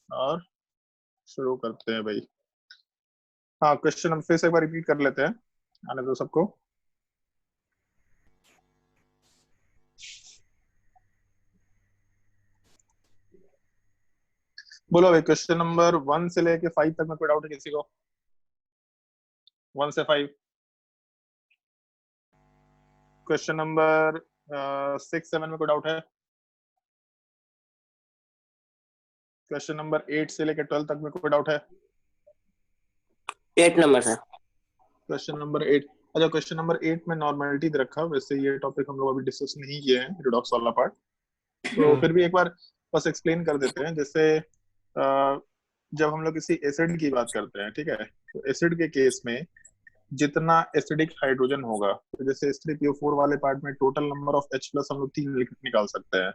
और शुरू करते हैं भाई। हाँ, क्वेश्चन हम फिर से एक बार रिपीट कर लेते हैं, आने दो सबको। बोलो भाई, क्वेश्चन नंबर 1 से लेके 5 तक में कोई डाउट है किसी को? 1 से 5। क्वेश्चन नंबर 6 7 में कोई डाउट है? क्वेश्चन नंबर 8 से लेके 12 तक में कोई डाउट है? 8 नंबर सर। Question number 8। अच्छा, क्वेश्चन नंबर 8 में नॉर्मेलिटी दे रखा, वैसे ये टॉपिक हम लोग अभी डिस्कस नहीं किए हैं, रिडॉक्स वाला पार्ट, तो फिर भी एक बार बस एक्सप्लेन कर देते हैं। जैसे जब हम लोग किसी एसिड की बात करते हैं, ठीक है, तो एसिड के केस में जितना एसिडिक हाइड्रोजन होगा, तो जैसे H3PO4 वाले पार्ट में total number of H plus हम लोग 3 निकाल सकते हैं।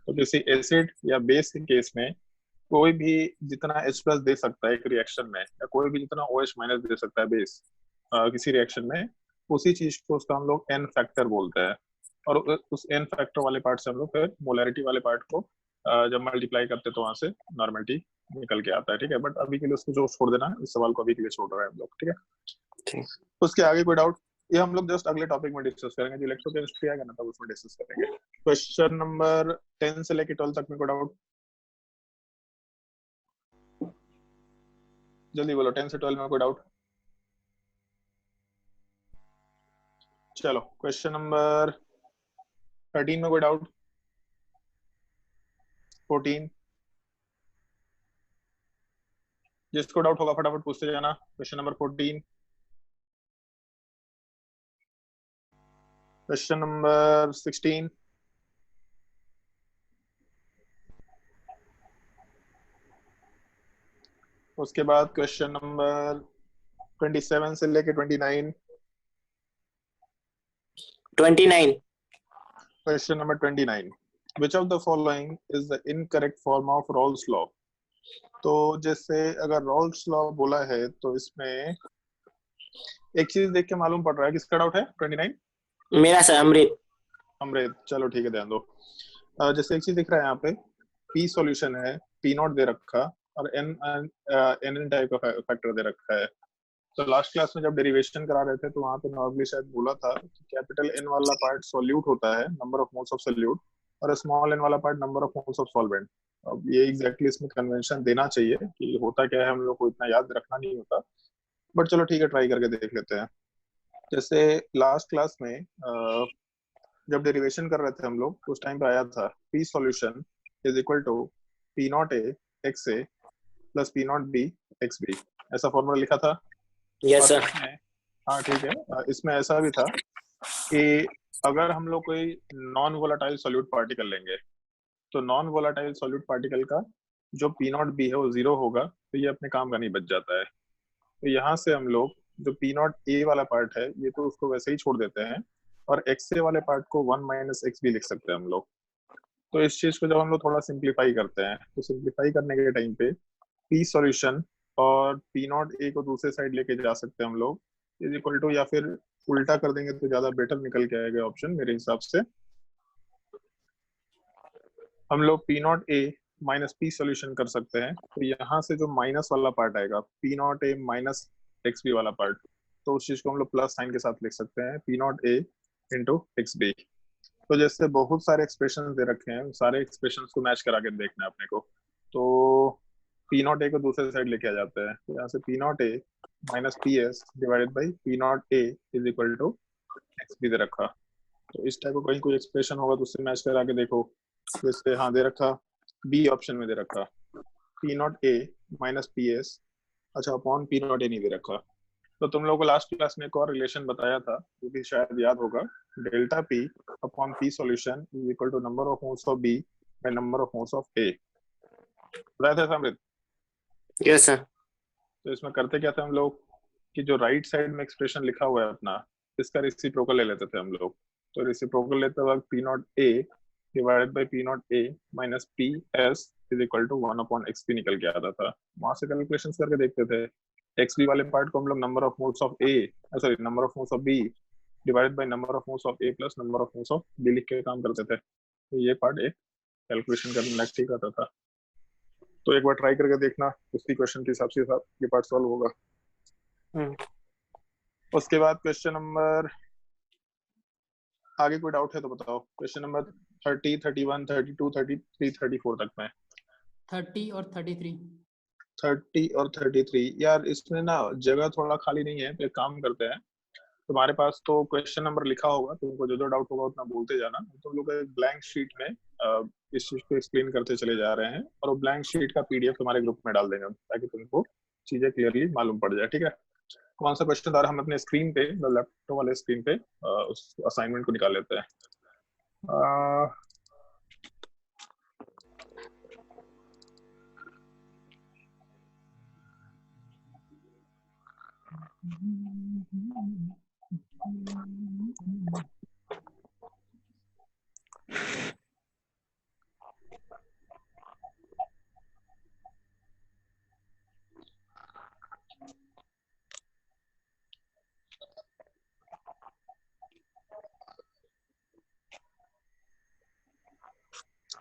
तो किसी एसिड या बेस के केस में कोई भी जितना H प्लस दे सकता है एक रिएक्शन में, या कोई भी जितना OH माइनस दे सकता है बेस किसी रिएक्शन में, उसी चीज को उसका हम लोग एन फैक्टर बोलते हैं। और उस एन फैक्टर वाले पार्ट से हम लोग फिर मोलैरिटी वाले पार्ट को जब मल्टीप्लाई करते हैं तो वहां से नॉर्मेलिटी निकल के आता है। ठीक है, बट अभी के लिए उसको जो छोड़ देना, इस सवाल को अभी के लिए छोड़ रहे हैं हम लोग। ठीक है, ठीक। उसके आगे कोई डाउट? ये हम लोग जस्ट अगले टॉपिक में डिस्कस करेंगे, जो इलेक्ट्रोकेमिस्ट्री आएगा ना तब उसमें डिस्कस करेंगे। क्वेश्चन नंबर 10 से लेके 12 तक में कोई डाउट? जल्दी बोलो, 10 से 12 में कोई डाउट? चलो, क्वेश्चन नंबर 13 में कोई डाउट? 14? जिसको डाउट होगा फटाफट पूछते जाना। Question number 14। Question number 16। उसके बाद क्वेश्चन नंबर 27 से लेके 29। 29। Question number 29। Which of the following is the incorrect form of Rawls law? तो जैसे अगर रॉल्स लॉ बोला है तो इसमें एक चीज देख के मालूम पड़ रहा है, किसका डाउट है 29? मेरा सर, अमृत। अमृत, चलो ठीक है, ध्यान दो। जैसे एक चीज दिख रहा है यहाँ पे, पी सॉल्यूशन है, पी नॉट दे रखा, और एन एन टाइप का फैक्टर दे रखा है। तो लास्ट क्लास में जब डेरिवेशन करा रहे थे तो वहां पे नॉर्मली शायद बोला था कि कैपिटल एन वाला पार्ट सॉल्यूट होता है, number of moles of solute, और स्मॉल एन वाला part number of moles of solvent. अब ये एग्जैक्टली इसमें कन्वेंशन देना चाहिए कि होता क्या है, हम लोग को इतना याद रखना नहीं होता, बट चलो ठीक है, ट्राई करके देख लेते हैं। जैसे लास्ट क्लास में जब डेरिवेशन कर रहे थे हम लोग, उस टाइम पे आया था P solution is equal to P not A X A plus P not B X B, ऐसा फॉर्मूला लिखा था। यस और सर। इसमें, हाँ ठीक है, इसमें ऐसा भी था कि अगर हम लोग कोई नॉन वोलाटाइल सॉल्यूट पार्टिकल लेंगे, तो नॉन वोलाटाइल सॉल्यूट पार्टिकल का जो पी नॉट बी है वो 0 होगा, तो ये अपने काम का नहीं बच जाता है। तो यहाँ से हम लोग जो पी नॉट ए वाला पार्ट है, ये तो उसको वैसे ही छोड़ देते हैं, और एक्स ए वाले पार्ट को 1 माइनस एक्स भी लिख सकते हैं हम लोग। तो इस चीज को जब हम लोग थोड़ा सिंप्लीफाई करते हैं, तो सिंप्लीफाई करने के टाइम पे पी सॉल्यूशन और पी नॉट ए को दूसरे साइड लेके जा सकते हैं हम लोग, इज इक्वल टू, या फिर उल्टा कर देंगे तो ज्यादा बेटर निकल के आएगा ऑप्शन मेरे हिसाब से। हम लोग P not A minus P solution कर सकते हैं, तो यहाँ से जो माइनस वाला पार्ट आएगा, P not A minus X B वाला पार्ट, तो उस चीज को हम लोग प्लस साइन के साथ लिख सकते हैं, P not A into X B. तो जैसे बहुत सारे एक्सप्रेशन दे रखे हैं, सारे एक्सप्रेशन को मैच करा के देखना है अपने को। तो पी नॉट ए को दूसरे साइड लेके आ जाते हैं, तो यहाँ से P not A minus P S divided by P not A is equal to X B दे रखा। तो इस टाइप का कहीं कोई एक्सप्रेशन होगा तो उससे मैच करा के देखो। जैसे हाँ दे रखा, बी ऑप्शन में दे रखा P not A minus P S, अच्छा अपॉन पी नॉट ए नहीं दे रखा। तो तुम लोगों को लास्ट क्लास में एक और रिलेशन बताया था, वो भी शायद याद होगा, delta P upon P solution is equal to number of moles of B by number of moles of A. बताया था समृद्ध? Yes sir. तो इसमें करते क्या थे हम लोग कि जो राइट साइड में एक्सप्रेशन लिखा हुआ है अपना, इसका रेसिप्रोकल ले लेते थे हम लोग। तो रेसिप्रोकल लेते वक्त P not A divided by P not A minus P S is equal to 1 upon X P निकल के आता था। वहां से कैलकुलेशन करके देखते थे, एक्स बी वाले पार्ट को हम लोग number of moles of A, sorry number of moles of B divided by number of moles of A plus number of moles of B लिख के काम करते थे। तो ये पार्ट एक कैलकुलेशन करने लायक ठीक आता था। तो एक बार ट्राई करके देखना, उसी क्वेश्चन के हिसाब से ये पार्ट सॉल्व होगा। उसके बाद क्वेश्चन नंबर, आगे कोई डाउट है तो बताओ। क्वेश्चन नंबर 30, 31, 32, 33, 34 तक में। 30 और 33। 30 और 33 यार, इसमें ना जगह थोड़ा खाली नहीं है, तो एक काम करते हैं, तुम्हारे पास तो क्वेश्चन नंबर लिखा होगा, तुमको जो जो डाउट होगा उतना बोलते जाना। तुम लोग एक ब्लैंक शीट में इस चीज को एक्सप्लेन करते चले जा रहे हैं, और वो ब्लैंक शीट का पीडीएफ तुम्हारे ग्रुप में डाल देंगे ताकि तुमको चीजें क्लियरली मालूम पड़ जाए, ठीक है। कौन सा क्वेश्चन था, हम अपने स्क्रीन पे, लैपटॉप वाले स्क्रीन पे उस असाइनमेंट को निकाल लेते हैं।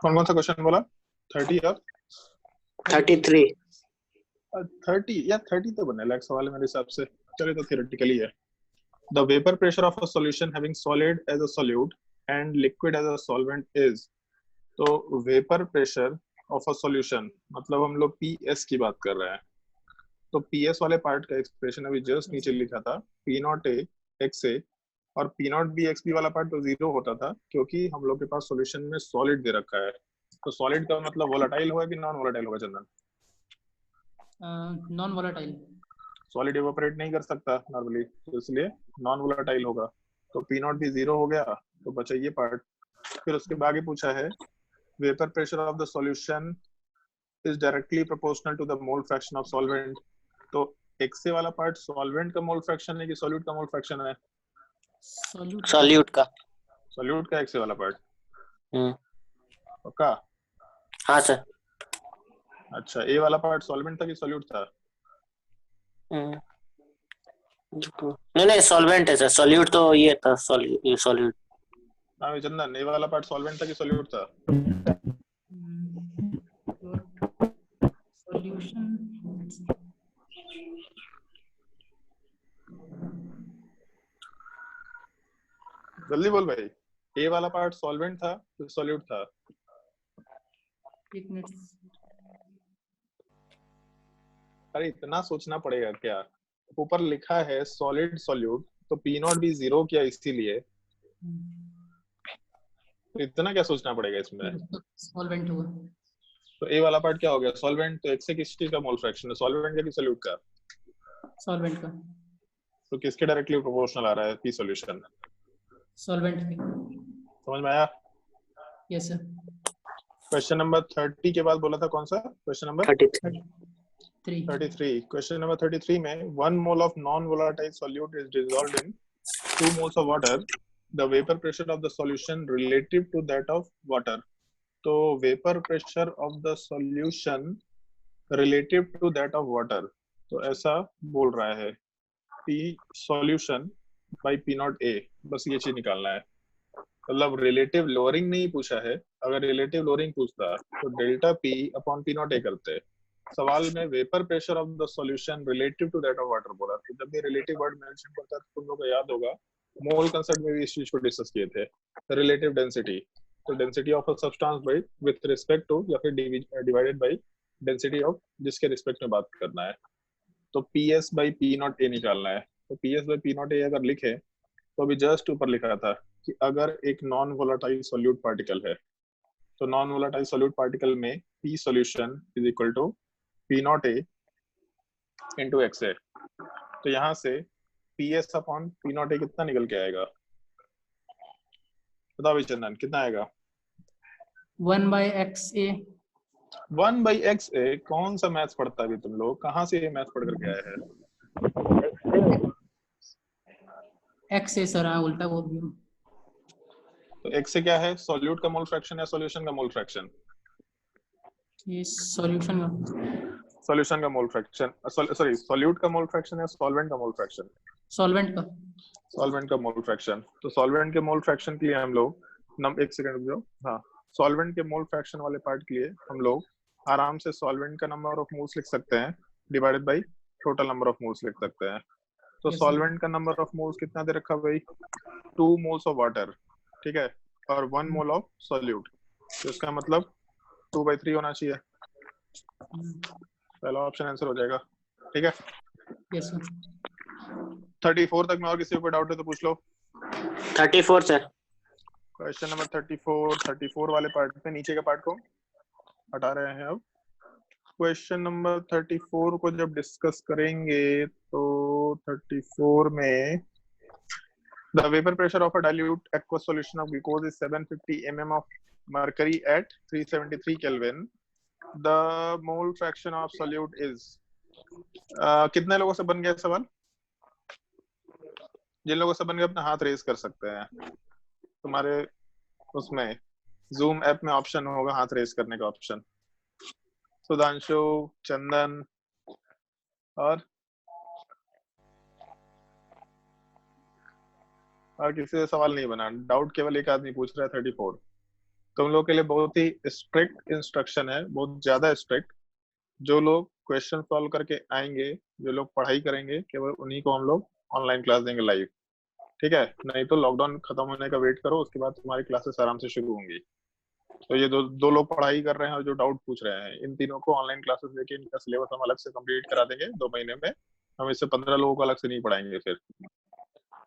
कौन कौन सा क्वेश्चन बोला? 30 और 33। 30 या 30 तो बने लायक सवाल है मेरे हिसाब से। चलिए तो थियोरेटिकली है। The vapor pressure of a solution having solid as a solute and liquid as a solvent is। तो vapor pressure of a solution मतलब हम लोग PS की बात कर रहे हैं। तो PS वाले पार्ट का एक्सप्रेशन अभी जस्ट नीचे लिखा था, P not A X A, और P not B X B वाला पार्ट तो जीरो होता था क्योंकि हम लोग के पास सॉल्यूशन में सॉलिड दे रखा है। तो सॉलिड का मतलब वोलेटाइल होगा कि नॉन वोलेटाइल होगा Chandan? Non volatile. Solid evaporate नहीं कर सकता नॉर्मली, तो इसलिए नॉन वोलेटाइल होगा। तो P नॉट भी जीरो हो गया, तो बचा ये पार्ट। फिर उसके बाद आगे पूछा है vapour pressure of the solution is directly proportional to the mole fraction of solvent. तो एक्से वाला पार्ट सॉल्वेंट का मोल फ्रैक्शन है कि सॉल्यूट का मोल फ्रैक्शन है? सॉल्यूट का। सॉल्यूट का एक्से वाला पार्ट। पक्का? हाँ सर। अच्छा, ए वाला पार्ट सॉल्वेंट था कि सॉल्यूट था? नहीं सॉल्वेंट है सर, सॉल्यूट तो ये था, सॉल्यूट। हाँ चंदन, ए वाला पार्ट सॉल्वेंट था कि सॉल्यूट था? सॉल्यूशन। जल्दी बोल भाई, ए वाला पार्ट सॉल्वेंट था कि सॉल्यूट था? एक मिनट। अरे इतना सोचना पड़ेगा क्या? ऊपर लिखा है सॉलिड सॉल्यूट, तो P नॉट भी जीरो किया इसीलिए, तो इतना क्या सोचना पड़ेगा इसमें? सॉल्वेंट हुआ। तो ए वाला पार्ट क्या हो गया? सॉल्वेंट। तो एक्स से किस चीज का मोल फ्रैक्शन है, सॉल्वेंट का कि सॉल्यूट का? सॉल्वेंट का। तो किसके डायरेक्टली प्रोपोर्शनल आ रहा है P सॉल्यूशन? सॉल्वेंट के। समझ में आया? Yes sir. क्वेश्चन नंबर 30 के बाद बोला था कौन सा क्वेश्चन नंबर? 33। क्वेश्चन नंबर 33 में 1 mole of non-volatile solute is dissolved in 2 moles of water. The vapor pressure of the solution relative to that of water. तो vapor pressure of the solution relative to that of water, तो ऐसा बोल रहा है P solution by P not A, बस ये चीज निकालना है। मतलब रिलेटिव लोअरिंग नहीं पूछा है, अगर रिलेटिव लोअरिंग पूछता तो delta P upon P not A करते। सवाल में vapour pressure of the solution relative to that of water बोला, तो जब भी रिलेटिव वर्ड मेंशन करता है तो तुम लोग को याद होगा मोल कंसेप्ट में भी इस चीज को डिस्कस किए थे, रिलेटिव डेंसिटी। तो density of a substance by with respect to या फिर डिवाइडेड बाय डेंसिटी ऑफ जिसके रिस्पेक्ट में बात करना है। तो PS by P not A निकालना है। तो PS by P not A अगर लिखे तो अभी जस्ट ऊपर लिखा था कि अगर एक नॉन वोलेटाइल सॉल्यूट पार्टिकल है, तो नॉन वोलेटाइल सॉल्यूट पार्टिकल में P solution is equal to P not A into X A. तो यहाँ से PS upon P not A कितना निकल के आएगा? बताओ चंदन, कितना आएगा? 1/XA। 1/XA? कौन सा मैथ्स पढ़ता है तुम लोग, कहाँ से ये मैथ्स पढ़ करके आए हैं? XA सर, हाँ उल्टा बोल दिया। तो एक्स से क्या है, सॉल्यूट का मोल फ्रैक्शन या सॉल्यूशन का मोल फ्रैक्शन? ये सॉल्यूशन का। सॉल्यूशन का मोल फ्रैक्शन, सॉरी सॉल्यूट का मोल फ्रैक्शन या सॉल्वेंट का मोल फ्रैक्शन? सॉल्वेंट का। सॉल्वेंट का मोल फ्रैक्शन। तो सॉल्वेंट के मोल फ्रैक्शन के लिए हम लोग एक सेकंड रुक जाओ। हाँ, सॉल्वेंट के मोल फ्रैक्शन वाले पार्ट के लिए हम लोग आराम से सॉल्वेंट का नंबर ऑफ मोल्स लिख सकते हैं divided by total number of moles लिख सकते हैं। तो Yes, sir. सॉल्वेंट का नंबर ऑफ मोल्स कितना दे रखा भाई, 2 मोल्स ऑफ वाटर, ठीक है, और 1 मोल ऑफ सॉल्यूट। तो इसका मतलब 2/3 होना चाहिए। पहला ऑप्शन आंसर हो जाएगा, ठीक है। Yes, sir. 34 तक में और किसी को डाउट है तो पूछ लो। 34 सर। क्वेश्चन नंबर 34 वाले पार्ट पे नीचे के पार्ट को हटा रहे हैं अब। क्वेश्चन नंबर 34 को जब डिस्कस करेंगे तो 34 में the vapor pressure of a dilute aqueous solution of glucose is 750 mm of mercury at 373 Kelvin. The mole fraction of solute is कितने लोगों से बन गया सवाल? जिन लोगों से बन गया अपना हाथ रेज कर सकते हैं। तुम्हारे उसमें जूम ऐप में ऑप्शन होगा हाथ रेज करने का ऑप्शन। सुधांशु, चंदन और किसी से सवाल नहीं बना। डाउट केवल एक आदमी पूछ रहा है 34। तुम लोग के लिए बहुत ही स्ट्रिक्ट इंस्ट्रक्शन है, बहुत ज्यादा स्ट्रिक्ट। जो लोग क्वेश्चन सॉल्व करके आएंगे, जो लोग पढ़ाई करेंगे, केवल उन्हीं को हम लोग ऑनलाइन क्लास देंगे लाइव, ठीक है। नहीं तो लॉकडाउन खत्म होने का वेट करो, उसके बाद तुम्हारी क्लासेस आराम से शुरू होंगी। तो ये दो लोग पढ़ाई कर रहे हैं और जो डाउट पूछ रहे हैं, इन तीनों को ऑनलाइन क्लासेस देके इनका सिलेबस हम अलग से कंप्लीट करा देंगे 2 महीने में। हम इससे 15 लोगों को अलग से नहीं पढ़ाएंगे फिर।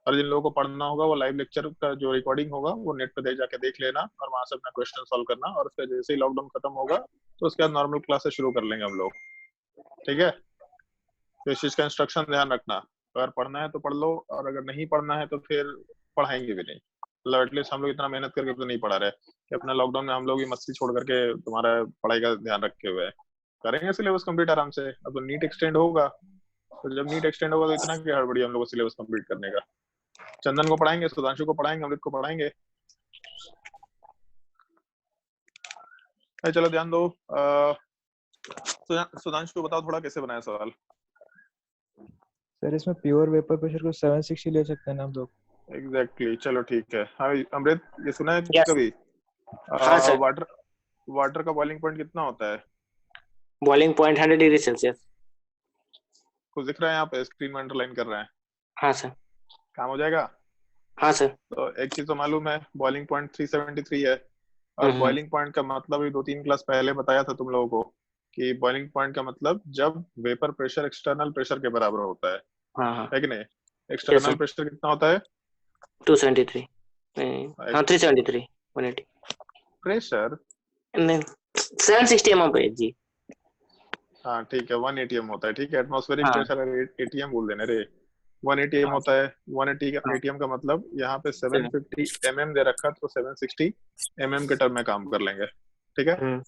और जिन लोगों को पढ़ना होगा वो लाइव लेक्चर का जो रिकॉर्डिंग होगा वो नेट पे जाके देख लेना और वहां से अपना क्वेश्चन सॉल्व करना। और उसके जैसे ही लॉकडाउन खत्म होगा तो उसके बाद नॉर्मल क्लासेस शुरू कर लेंगे हम लोग, ठीक है। तो इस चीज का इंस्ट्रक्शन ध्यान रखना, अगर पढ़ना है तो पढ़ लो और अगर नहीं पढ़ना है तो फिर पढ़ाएंगे भी नहीं। मतलब एटलीस्ट हम लोग इतना मेहनत करके तो नहीं पढ़ा रहे कि अपना लॉकडाउन में हम लोग भी मस्ती छोड़ करके तुम्हारा पढ़ाई का ध्यान रखे हुए करेंगे सिलेबस कंप्लीट आराम से। अब तो नीट एक्सटेंड होगा, तो जब नीट एक्सटेंड होगा तो इतना क्या हड़बड़ी हम लोग को सिलेबस कंप्लीट करने का। चंदन को पढ़ाएंगे, सुधांशु को पढ़ाएंगे, अमृत को पढ़ाएंगे। चलो ध्यान दो। सुधांशु बताओ थोड़ा कैसे बनाया सवाल। सर इसमें प्योर वेपर प्रेशर को 760 ले सकते हैं ना हम लोग? एग्जैक्टली चलो ठीक है। हाँ अमृत, ये सुना है Yes. कभी हाँ सर। वाटर का बॉइलिंग पॉइंट कितना होता है? Boiling point 100 degree Celsius. कुछ दिख रहा है यहाँ पे, स्क्रीन में अंडरलाइन कर रहे हैं। हाँ सर। काम हो जाएगा। हाँ सर। तो एक चीज तो मालूम है, बॉइलिंग पॉइंट 373 है। और बॉइलिंग पॉइंट का मतलब भी 2-3 क्लास पहले बताया था तुम लोगों को कि बॉइलिंग पॉइंट का मतलब जब वेपर प्रेशर एक्सटर्नल प्रेशर के बराबर होता है, हाँ है कि नहीं? External sir. प्रेशर कितना होता है? 273। हाँ 373 180 प्रेशर नहीं 760 mm पे जी। हाँ ठीक है, 180 एम होता है, ठीक है। एटमॉस्फेरिक हाँ। प्रेशर एटीएम बोल देने रे। 180 एम हाँ। होता है। 180 एटीएम का मतलब यहाँ पे 750 mm दे रखा, तो 760 mm के टर्म में काम कर लेंगे, ठीक है।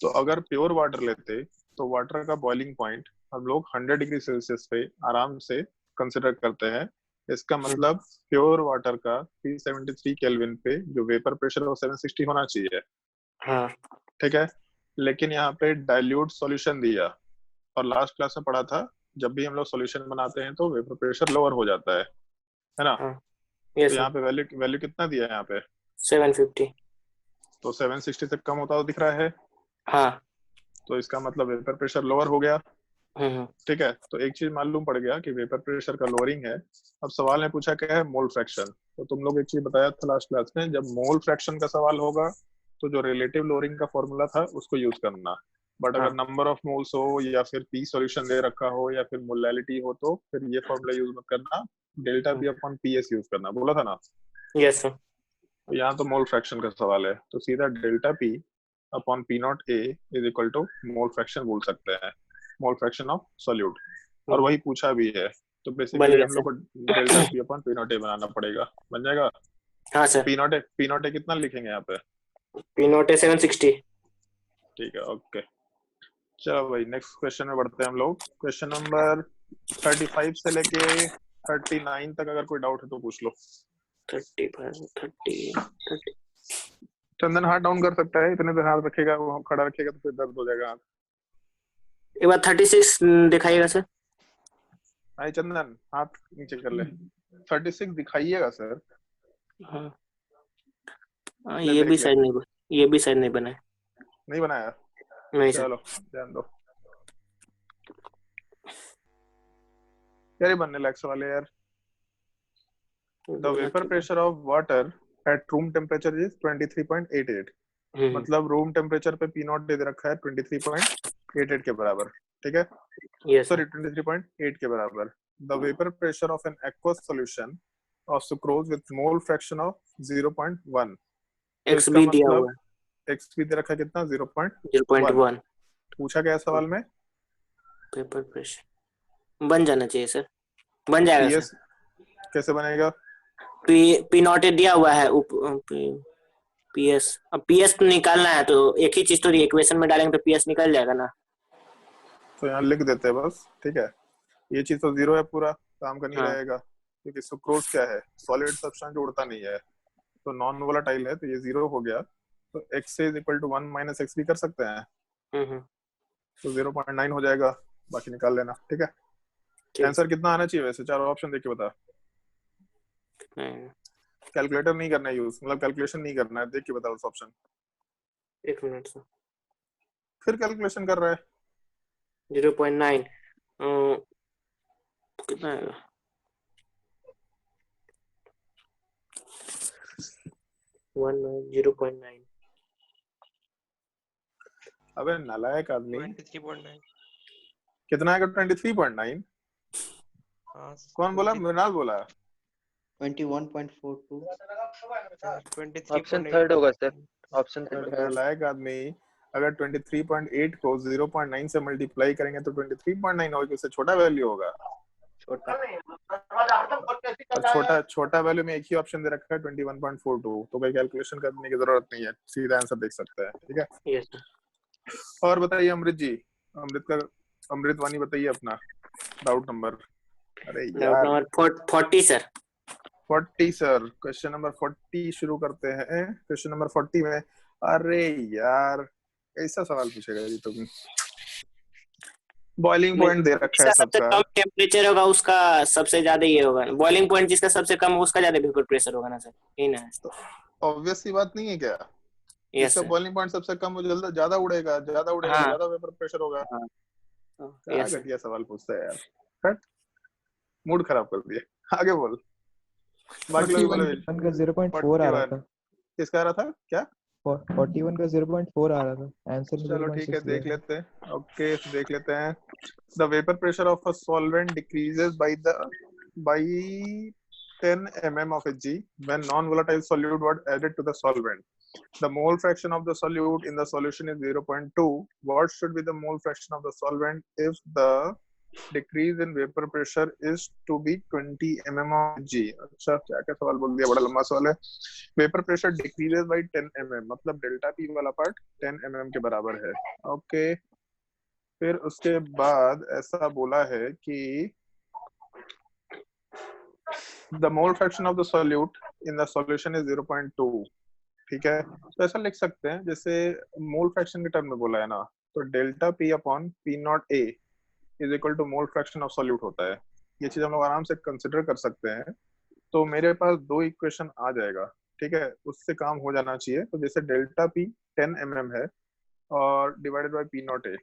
तो अगर प्योर वाटर लेते तो वाटर का बॉइलिंग पॉइंट हम लोग 100 डिग्री सेल्सियस पे आराम से कंसिडर करते हैं। इसका मतलब प्योर वाटर का 373 केल्विन पे जो वेपर प्रेशर है वो 760 होना चाहिए, हाँ। ठीक है। लेकिन यहाँ पे डाइल्यूट सॉल्यूशन दिया, और लास्ट क्लास में पढ़ा था जब भी हम लोग सॉल्यूशन बनाते हैं तो वेपर प्रेशर लोअर हो जाता है ना? हाँ। तो यहाँ पे वैल्यू कितना दिया है यहाँ पे? 750। तो 760 से कम होता हुआ दिख रहा है। हाँ। तो इसका मतलब वेपर प्रेशर लोअर हो गया, ठीक है। तो एक चीज मालूम पड़ गया कि वेपर प्रेशर का लोअरिंग है। अब सवाल ने पूछा क्या है, मोल फ्रैक्शन। तो तुम लोग एक चीज बताया था लास्ट क्लास में, जब मोल फ्रैक्शन का सवाल होगा तो जो रिलेटिव लोअरिंग का फॉर्मूला था उसको यूज करना। बट अगर नंबर ऑफ मोल्स हो या फिर पी सॉल्यूशन दे रखा हो या फिर मोलैलिटी हो तो फिर ये फॉर्मूला यूज मत करना, delta P upon PS use करना, बोला था ना? Yes sir. तो यहाँ तो मोल फ्रैक्शन का सवाल है, तो सीधा delta P upon P not A is equal to mole fraction बोल सकते हैं, मोल फ्रैक्शन ऑफ सॉल्यूट। और वही पूछा भी है, तो बेसिकली हम लोग को delta P upon P not A बनाना पड़ेगा। बन जाएगा? हाँ सर। पी नॉट ए कितना लिखेंगे यहाँ पे? P not 760। ठीक है, ओके। चलो भाई नेक्स्ट क्वेश्चन में बढ़ते हैं हम लोग। क्वेश्चन नंबर 35 से लेके 39 तक अगर कोई डाउट है तो पूछ लो। 35 30। चंदन हाथ डाउन कर सकता है, इतने देर हाथ रखेगा, वो खड़ा रखेगा तो फिर दर्द हो जाएगा हाथ। एक बार 36 दिखाइएगा सर। आई चंदन हाथ नीचे कर ले। 36 दिखाइएगा सर। हाँ ये भी शायद नहीं बना है। नहीं बनाया? नहीं सर। चलो ध्यान दो यार, ये बनने लैक्स वाले यार। The vapour pressure of water at room temperature is 23.88। मतलब रूम टेम्परेचर पे पी नॉट दे रखा है 23.88 के बराबर, ठीक है, यस सॉरी 23.8 के बराबर। The vapour pressure of an aqueous solution of sucrose with mole fraction of 0.1। तो एक्स इसका भी दिया मतलब हुआ है एक्स भी दे रखा है कितना, 0.1। 0.1। पूछा गया सवाल में पेपर प्रेशर बन जाना चाहिए सर, बन जाएगा सर। पीएस कैसे बनेगा? पी नॉट दिया हुआ है पीएस। अब पीएस निकालना है तो एक ही चीज तो इक्वेशन में डालेंगे तो पीएस निकल जाएगा ना। तो यहाँ लिख देते हैं बस, ठीक है। ये चीज तो जीरो है, पूरा काम का नहीं हाँ। रहेगा, क्योंकि सुक्रोज क्या है, सॉलिड सब्सटेंस जो उड़ता नहीं है, तो नॉन वोलेटाइल है, तो ये जीरो हो गया। तो x is equal to 1 minus X भी कर सकते हैं, तो 0.9 हो जाएगा, बाकी निकाल लेना, ठीक है। ठीक। आंसर कितना आना चाहिए वैसे, चारों ऑप्शन देख के बता। कैलकुलेटर नहीं करना है यूज, मतलब कैलकुलेशन नहीं करना है, देख के बता उस ऑप्शन। एक मिनट सर, फिर कैलकुलेशन कर रहा है। 0.9 कितना आएगा? 0.9। अबे नालायक आदमी, 23.9। कितना आएगा 23.9? हाँ कौन बोला? मृणाल बोला। 21.42। ऑप्शन थर्ड होगा सर, ऑप्शन थर्ड। नालायक आदमी, अगर 23.8 को 0.9 से मल्टीप्लाई करेंगे तो 23.9 होगा, उससे छोटा वैल्यू होगा। और छोटा वैल्यू में एक ही ऑप्शन दे रखा है 21.42, तो कोई कैलकुलेशन करने की जरूरत नहीं है, सीधा आंसर देख सकते हैं, ठीक है। Yes sir. और बताइए अमृत जी, अमृत वाणी बताइए अपना डाउट नंबर। अरे यार number 40 sir. 40 sir, question number 40 शुरू करते हैं। क्वेश्चन नंबर 40 में, अरे यार ऐसा सवाल पूछेगा जी तुम, बॉइलिंग पॉइंट दे रखा है जिसका सबसे सबका। कम टेम्परेचर होगा उसका सबसे ज्यादा ये होगा, बॉइलिंग पॉइंट जिसका सबसे कम हो उसका ज्यादा वेपर प्रेशर होगा ना सर, यही ना है? ऑब्वियस सी बात नहीं है क्या? यस जिसका सर। बॉइलिंग पॉइंट सबसे कम हो ज्यादा ज्यादा उड़ेगा, ज्यादा उड़ेगा तो हाँ ज्यादा वेपर प्रेशर होगा। हाँ क्या यस सर। घटिया सवाल पूछता है यार, हट, मूड खराब कर दिया। आगे बोल, बाकी लोग बोले। 41 का 0.4 आ रहा 41 था। किसका आ रहा था क्या? 41 का 0.4 आ रहा था, आंसर में चलो ठीक है, 0.6 देख लिया। लेते हैं। ओके देख लेते हैं। The vapour pressure of a solvent decreases by 10 mm of Hg when non-volatile solute was added to the solvent. The mole fraction of the solute in the solution is 0.2. What should be the mole fraction of the solvent if the decrease in vapor pressure is to be 20 mm of Hg? अच्छा क्या क्या सवाल बोल दिया, बड़ा लंबा सवाल है। Vapour pressure decreases by 10 mm, मतलब डेल्टा पी वाला पार्ट 10 mm के बराबर है। ओके फिर उसके बाद ऐसा बोला है कि the mole fraction of the solute in the solution is 0.2, ठीक है। तो ऐसा लिख सकते हैं, जैसे मोल फ्रैक्शन के टर्म में बोला है ना, तो delta P upon P not A is equal to mole fraction of solute होता है। ये चीज हम लोग आराम से कंसिडर कर सकते हैं। तो मेरे पास दो इक्वेशन आ जाएगा, ठीक है, उससे काम हो जाना चाहिए। तो जैसे डेल्टा पी 10 mm है और divided by P not a,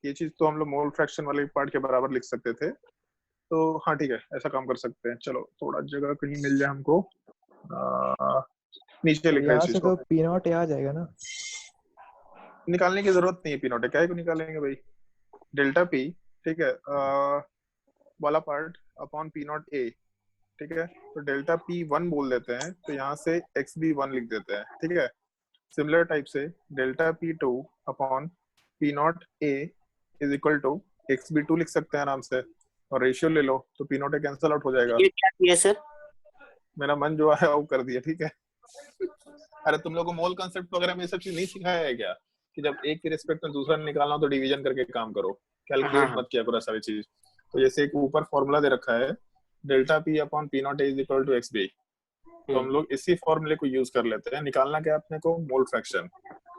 ये चीज तो हम लोग मोल फ्रैक्शन वाले पार्ट के बराबर लिख सकते थे। तो हाँ ठीक है, ऐसा काम कर सकते हैं। चलो थोड़ा जगह कहीं मिल जाए हमको, नीचे लिखा है यहाँ इस से चीज तो को। पी नॉट आ जाएगा ना। निकालने की जरूरत नहीं है पी नॉट, क्या को निकालेंगे भाई, डेल्टा पी, ठीक है, वाला part upon P not a, ठीक है। तो डेल्टा पी 1 बोल देते हैं, तो यहाँ से एक्स बी 1 लिख देते हैं, ठीक है। सिमिलर टाइप से delta P 2 upon P not A is equal to X B 2 लिख सकते हैं आराम से, और रेशियो ले लो तो P not a cancel out हो जाएगा। ये क्या किया सर? मेरा मन जो है वो कर दिया, ठीक है। अरे तुम लोग को मोल कंसेप्ट वगैरह में ये सब चीज नहीं सिखाया है क्या, कि जब एक के रिस्पेक्ट में दूसरा निकालना हो तो डिवीजन करके काम करो, कैलकुलेट मत किया करो सारी चीज। तो जैसे एक ऊपर फॉर्मूला दे रखा है, delta P upon P not A is equal to X B, तो हम लोग इसी फॉर्मूले को यूज कर लेते हैं। निकालना क्या अपने को, मोल फ्रैक्शन।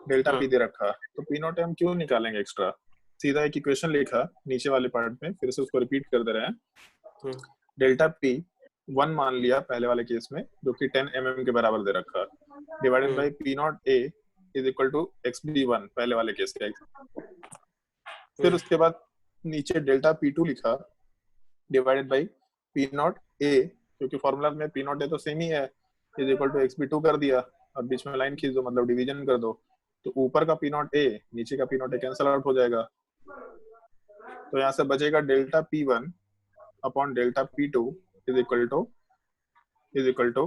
डेल्टा पी दे रखा, तो पी नॉट ए हम क्यों निकालेंगे एक्स्ट्रा, सीधा एक इक्वेशन लिखा नीचे वाले पार्ट में, फिर से उसको रिपीट कर दे रहे हैं। डेल्टा पी 1 मान लिया पहले वाले केस में, जो कि 10 mm के बराबर दे रखा, divided by P not A is equal to xb1 पहले वाले केस के। फिर उसके बाद नीचे डेल्टा P2 लिखा डिवाइडेड बाई P0 A, क्योंकि फॉर्मूला में P0 A तो सेम ही है, इज इक्वल टू xb2 कर दिया और बीच में लाइन खींच दो, मतलब डिवीजन कर दो, तो ऊपर का P0 A नीचे का P0 A कैंसिल आउट हो जाएगा। तो यहाँ से बचेगा delta P1 upon delta P2 is equal to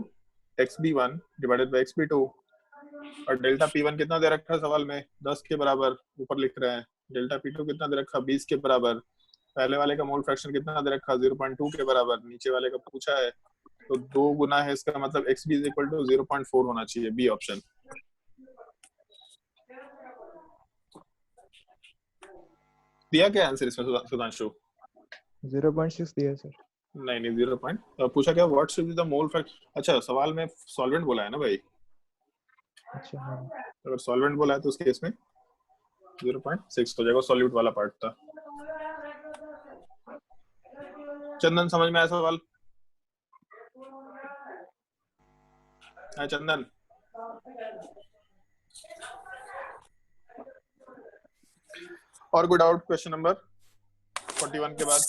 xb1 divided by xb2। और डेल्टा P1 कितना दे रखा है सवाल में, 10 के बराबर ऊपर लिख रहे हैं। डेल्टा P2 कितना दे रखा, 20 के बराबर। पहले वाले का मोल फ्रैक्शन कितना दे रखा, 0.2 के बराबर, नीचे वाले का पूछा है तो 2 गुना है, इसका मतलब xb इज इक्वल टू 0.4 होना चाहिए, बी ऑप्शन। दिया क्या आंसर इसमें सुधांशु? 0.6 दिया सर। नहीं 0 पूछा क्या, what should be the mole fraction. अच्छा सवाल में सॉल्वेंट बोला है ना भाई। अच्छा हाँ। अगर सॉल्वेंट बोला है तो उस केस में 0.6 हो जाएगा, सॉल्यूट वाला पार्ट था। चंदन समझ में आया सवाल? है चंदन? और कोई डाउट क्वेश्चन नंबर 41 के बाद?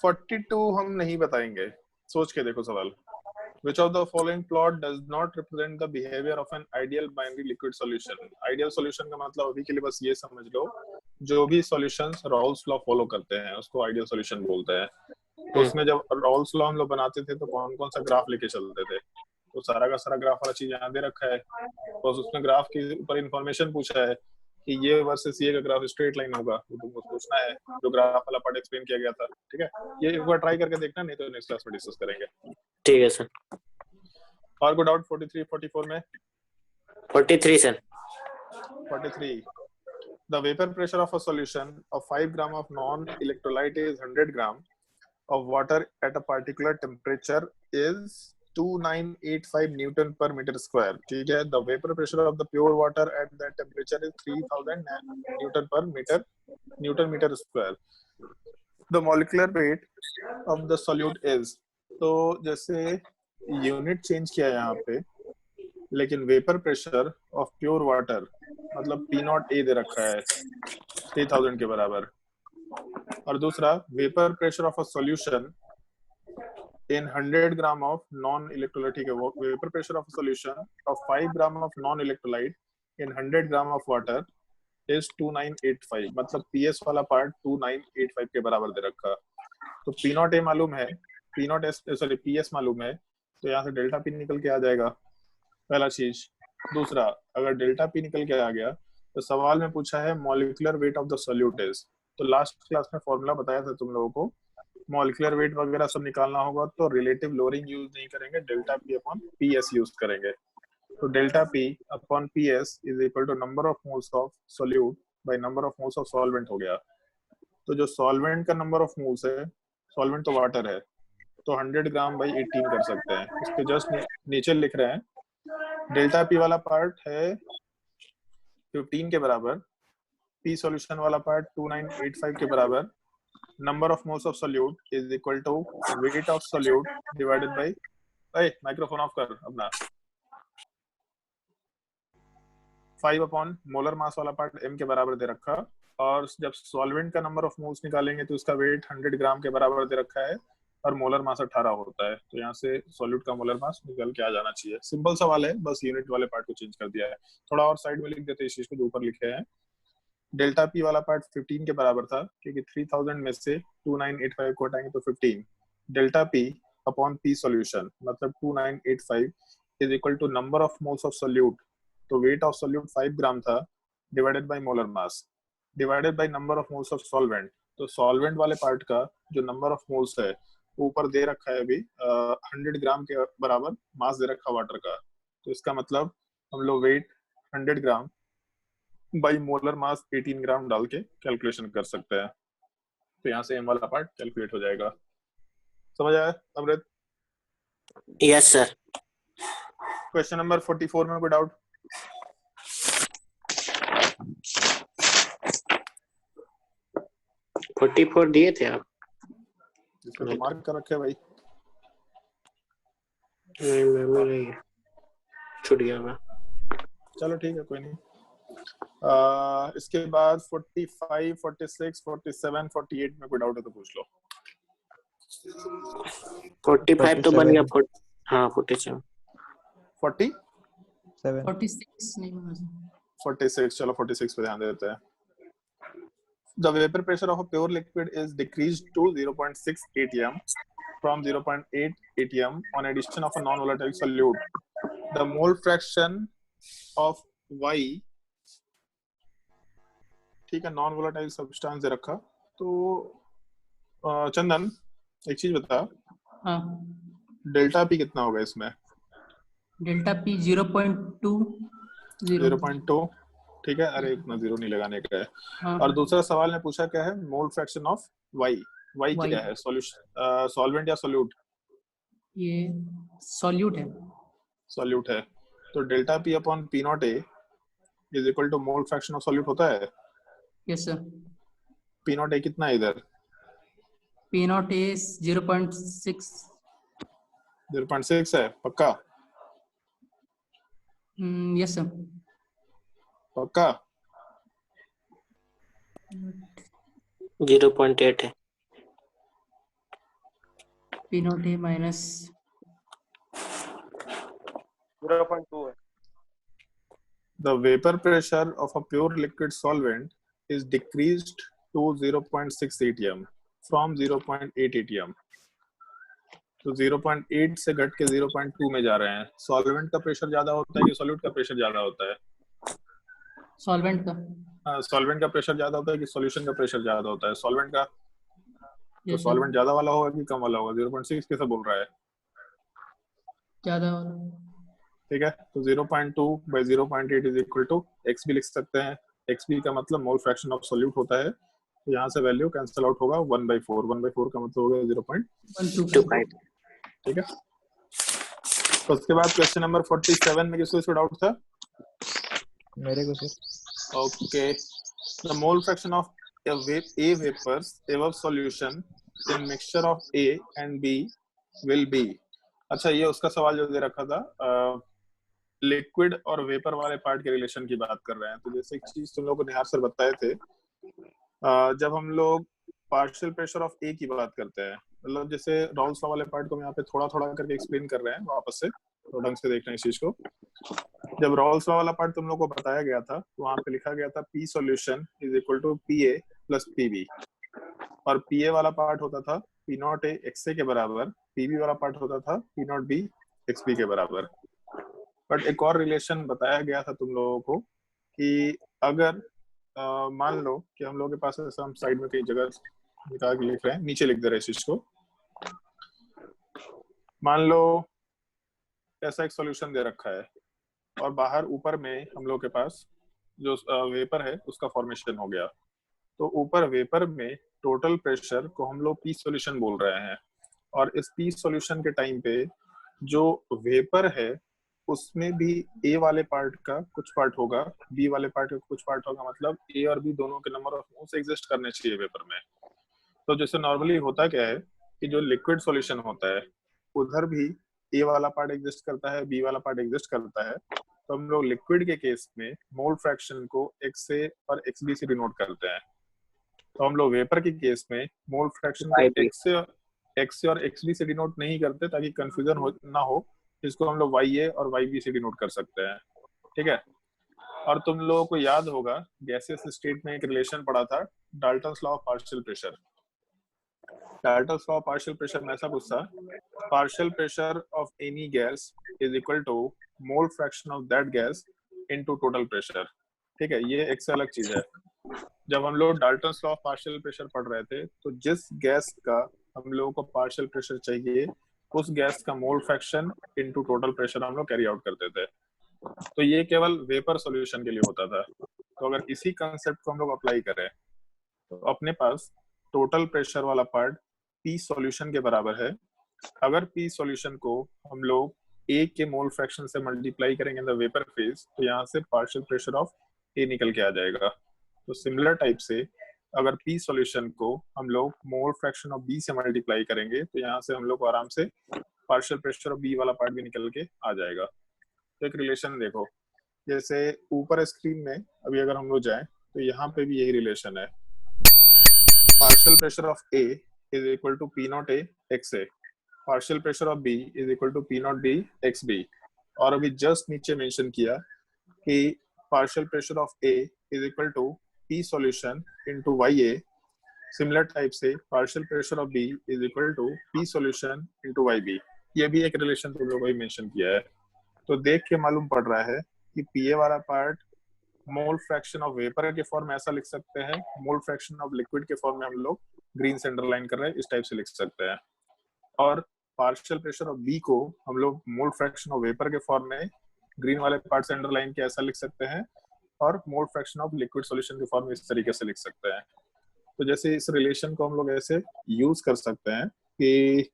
42 हम नहीं बताएंगे, सोच के देखो सवाल। Which of the following plot does not represent the behavior of an ideal binary liquid solution? Ideal solution का मतलब अभी के लिए बस ये समझ लो, जो भी सॉल्यूशंस रॉल्स लॉ फॉलो करते हैं उसको आइडियल सॉल्यूशन बोलते हैं। तो उसमें जब रॉल्स लॉ हम लोग बनाते थे तो कौन कौन सा ग्राफ लेके चलते थे, तो सारा का सारा ग्राफ वाला चीज यहाँ दे रखा है। तो उसमें ग्राफ के ऊपर इंफॉर्मेशन पूछा है कि ये वर्सेस ये का ग्राफ स्ट्रेट लाइन होगा, तो तुमको सोचना है, जो ग्राफ वाला पार्ट एक्सप्लेन किया गया था। ठीक है, ये एक बार ट्राई करके देखना, नहीं तो नेक्स्ट क्लास में डिस्कस करेंगे। ठीक है सर। और कोई डाउट 43 44 में? 43 sir. 43 The vapor pressure of a solution of 5 gram of non-electrolyte is 100 gram of water at a particular temperature is 2985 Newton per meter square. ठीक है, the vapor pressure of the pure water at that temperature is 3000 Newton per Newton meter square. The molecular weight of the solute is, तो जैसे unit change किया यहाँ पे, लेकिन vapour pressure of pure water मतलब P0 A दे रखा है 3000 के बराबर। और दूसरा vapour pressure of a solution in 100 gram of non-electrolyte, ठीक है, vapour pressure of solution of 5 gram of non-electrolyte in 100 gram of water is 2985, मतलब PS वाला पार्ट 2985 के बराबर दे रखा। तो P0 A मालूम है, PS मालूम है, तो यहाँ से डेल्टा P निकल के आ जाएगा, पहला चीज। दूसरा, अगर डेल्टा P निकल के आ गया तो सवाल में पूछा है molecular weight of the solute is, तो लास्ट क्लास में फॉर्मूला बताया था तुम लोगों को, मॉलिक्यूलर वेट वगैरह सब निकालना होगा तो रिलेटिव लोअरिंग यूज नहीं करेंगे, delta P upon PS use करेंगे। तो delta P upon PS is equal to number of moles of solute by number of moles of solvent हो गया। तो जो सॉल्वेंट का नंबर ऑफ मोल्स है, सॉल्वेंट तो वाटर है, तो 100 ग्राम बाई 18 कर सकते हैं। इसके जस्ट नीचे लिख रहे हैं डेल्टा P वाला पार्ट है 15 के बराबर, P सॉल्यूशन वाला पार्ट 2985 के बराबर, number of moles of solute is equal to weight of solute divided by, microphone off कर अपना, 5 अपॉन मोलर मास वाला पार्ट M के बराबर दे रखा। और जब सॉल्वेंट का नंबर ऑफ मोल्स निकालेंगे तो उसका वेट 100 ग्राम के बराबर दे रखा है और मोलर मास 18 होता है, तो यहाँ से सॉल्यूट का मोलर मास निकल के आ जाना चाहिए। सिंपल सवाल है, बस यूनिट वाले पार्ट को चेंज कर दिया है। थोड़ा और साइड में लिख देते हैं इस चीज को जो ऊपर लिखे हैं। डेल्टा P वाला पार्ट 15 के बराबर था, क्योंकि 3000 में से 2985 को हटाएंगे तो 15, delta P upon P solution मतलब 2985 is equal to number of moles of solute, तो वेट ऑफ सॉल्यूट 5 ग्राम था, divided by molar mass divided by number of moles of solvent. तो सॉल्वेंट वाले पार्ट का जो नंबर ऑफ मोल्स है ऊपर दे रखा है अभी 100 ग्राम के बराबर मास दे रखा वाटर का, तो इसका मतलब हम लोग weight 100 gram by molar mass 18 gram डाल के कैलकुलेशन कर सकते हैं। तो यहाँ से M वाला पार्ट कैलकुलेट हो जाएगा। समझ आया Amrit? Yes sir. Question number 44 में कोई डाउट? फोर्टी फोर दिए थे आप, इसको तो मार्क कर रखे भाई। नहीं मेमोरी नहीं है, छूट गया मैं। चलो ठीक है, कोई नहीं। इसके बाद 45, 46, 47, 48 में कोई डाउट है तो पूछ लो। 45 तो बन गया। हाँ 47। 40 46 नहीं होना चाहिए। 46, चलो 46 पे ध्यान देते हैं। The vapor pressure of a pure liquid is decreased to 0.6 atm from 0.8 atm on addition of a non-volatile solute. The mole fraction of Y, ठीक है, नॉन वोलेटाइल सब्सटेंस दे रखा। तो चंदन एक चीज बता, हाँ डेल्टा पी कितना होगा इसमें? Delta P 0.20। 0.2, ठीक है। अरे इतना जीरो नहीं लगाने का है। हाँ और दूसरा सवाल ने पूछा क्या है, mole fraction of Y. Y Y। क्या है? सॉल्यूशन, सॉल्वेंट या सोल्यूट? ये सॉल्यूट है। सोल्यूट है। तो delta P upon P not A is equal to mole fraction of solute होता है। Yes sir. P not A कितना है इधर? P not a 0.6। 0.6 है, पक्का? Yes sir. पक्का? 0.8 है। पी नॉट ए माइनस 0.2 है। The vapor pressure of a pure liquid solvent is decreased to 0.6 atm from 0.8 atm. तो 0.8 से घट के 0.2 में जा रहे हैं। सॉल्वेंट का प्रेशर ज्यादा होता है कि सॉल्यूट का प्रेशर ज्यादा होता है? सॉल्वेंट का। सॉल्वेंट का प्रेशर ज्यादा होता है कि सॉल्यूशन का प्रेशर ज्यादा होता है? सॉल्वेंट का। तो यस सर। सॉल्वेंट ज्यादा वाला होगा कि कम वाला होगा? 0.6 कैसे बोल रहा है? ज्यादा वाला। ठीक है, तो 0.2 by 0.8 is equal to X भी लिख सकते हैं। एक्स बी का मतलब मोल फ्रैक्शन ऑफ सोल्यूट होता है। तो यहाँ से वैल्यू कैंसिल आउट होगा 1/4। 1/4 का मतलब होगा 0.25। 125। ठीक है। तो उसके बाद क्वेश्चन नंबर 47 में किसको डाउट था? मेरे को sir. Okay, the mole fraction of A vapors above solution in mixture of A and B will be। अच्छा, ये उसका सवाल जो दे रखा था, लिक्विड और वेपर वाले पार्ट के रिलेशन की बात कर रहे हैं। तो जैसे एक चीज तुम लोग को निहार सर बताए थे, जब हम लोग पार्शियल प्रेशर ऑफ ए की बात करते हैं, मतलब जैसे रॉल्स लॉ वाले पार्ट को हम यहाँ पे थोड़ा थोड़ा करके एक्सप्लेन कर रहे हैं, वापस से तो ढंग से देखना इस चीज को। जब रॉल्स लॉ वाला पार्ट तुम लोग को बताया गया था, तो वहां पे लिखा गया था P solution is equal to P A plus P B, और पी ए वाला पार्ट होता था P not A X A के बराबर, पी बी वाला पार्ट होता था P not B X B के बराबर। बट एक और रिलेशन बताया गया था तुम लोगों को कि अगर मान लो कि हम लोगों के पास ऐसा, हम साइड में कई जगह निकाल के लिख रहे हैं, नीचे लिख दे रहे हैं इस चीज को। मान लो ऐसा एक सॉल्यूशन दे रखा है और बाहर ऊपर में हम लोग के पास जो वेपर है उसका फॉर्मेशन हो गया। तो ऊपर वेपर में टोटल प्रेशर को हम लोग पी सॉल्यूशन बोल रहे हैं, और इस पी सॉल्यूशन के टाइम पे जो वेपर है उसमें भी ए वाले पार्ट का कुछ पार्ट होगा, बी वाले पार्ट का कुछ पार्ट होगा। मतलब ए और बी दोनों के नंबर ऑफ मोल्स एग्जिस्ट करने चाहिए वेपर में। तो जैसे नॉर्मली होता क्या है कि जो लिक्विड सॉल्यूशन होता है उधर भी ए वाला पार्ट एग्जिस्ट करता है, बी वाला पार्ट एग्जिस्ट करता है। तो हम लोग लिक्विड के केस में मोल फ्रैक्शन को एक्स ए और एक्स बी से डिनोट करते हैं। तो हम लोग वेपर के केस में मोल फ्रैक्शन को एक्स से और एक्स बी से डिनोट नहीं करते, ताकि कंफ्यूजन ना हो। इसको हम लोग वाई ए और वाई बी से डिनोट कर सकते हैं। ठीक है। और तुम लोगों को याद होगा गैसियस स्टेट में एक रिलेशन पढ़ा था, Dalton's law of partial pressure. Dalton's law of partial pressure में ऐसा पूछता, partial pressure of any gas is equal to mole fraction of that gas into total pressure. ठीक है, ये एक से अलग चीज है। जब हम लोग Dalton's law of partial pressure पढ़ रहे थे, तो जिस गैस का हम लोगों को पार्शियल प्रेशर चाहिए, उस गैस का mole fraction into total pressure हम लोग कैरी आउट करते थे। तो ये केवल वेपर सॉल्यूशन के लिए होता था। तो अगर इसी कंसेप्ट को हम लोग अप्लाई करें, तो अपने पास टोटल प्रेशर वाला पार्ट पी सॉल्यूशन के बराबर है। अगर पी सॉल्यूशन को हम लोग ए के मोल फ्रैक्शन से मल्टीप्लाई करेंगे इन द वेपर फेज, तो यहाँ से पार्शियल प्रेशर ऑफ ए निकल के आ जाएगा। तो सिमिलर टाइप से अगर पी सॉल्यूशन को हम लोग मोल फ्रैक्शन ऑफ बी से मल्टीप्लाई करेंगे, तो यहाँ से हम लोग को आराम से पार्शियल प्रेशर ऑफ बी वाला पार्ट भी निकल के आ जाएगा। तो एक रिलेशन देखो, जैसे ऊपर स्क्रीन में अभी अगर हम लोग जाएं तो यहाँ पे भी यही रिलेशन है, partial pressure of A is equal to P not A X A, partial pressure of B is equal to P not B X B. और अभी जस्ट नीचे मेंशन किया कि partial pressure of A is equal to P solution into Y A, similar type से partial pressure of B is equal to P solution into Y B. ये भी एक relation तुम लोगों ने मेंशन किया है। तो देख के मालूम पड़ रहा है कि पीए वाला part mole fraction of vapour के फॉर्म में ऐसा लिख सकते हैं, मोल फ्रैक्शन ऑफ लिक्विड के फॉर्म में हम लोग ग्रीन से अंडरलाइन कर रहे हैं इस टाइप से लिख सकते हैं, और पार्शियल प्रेशर ऑफ बी को हम लोग मोल फ्रैक्शन ऑफ वेपर के फॉर्म में ग्रीन वाले पार्ट से अंडरलाइन के ऐसा लिख सकते हैं, और मोल फ्रैक्शन ऑफ लिक्विड सॉल्यूशन के फॉर्म में इस तरीके से लिख सकते हैं। तो जैसे इस रिलेशन को हम लोग ऐसे यूज कर सकते हैं कि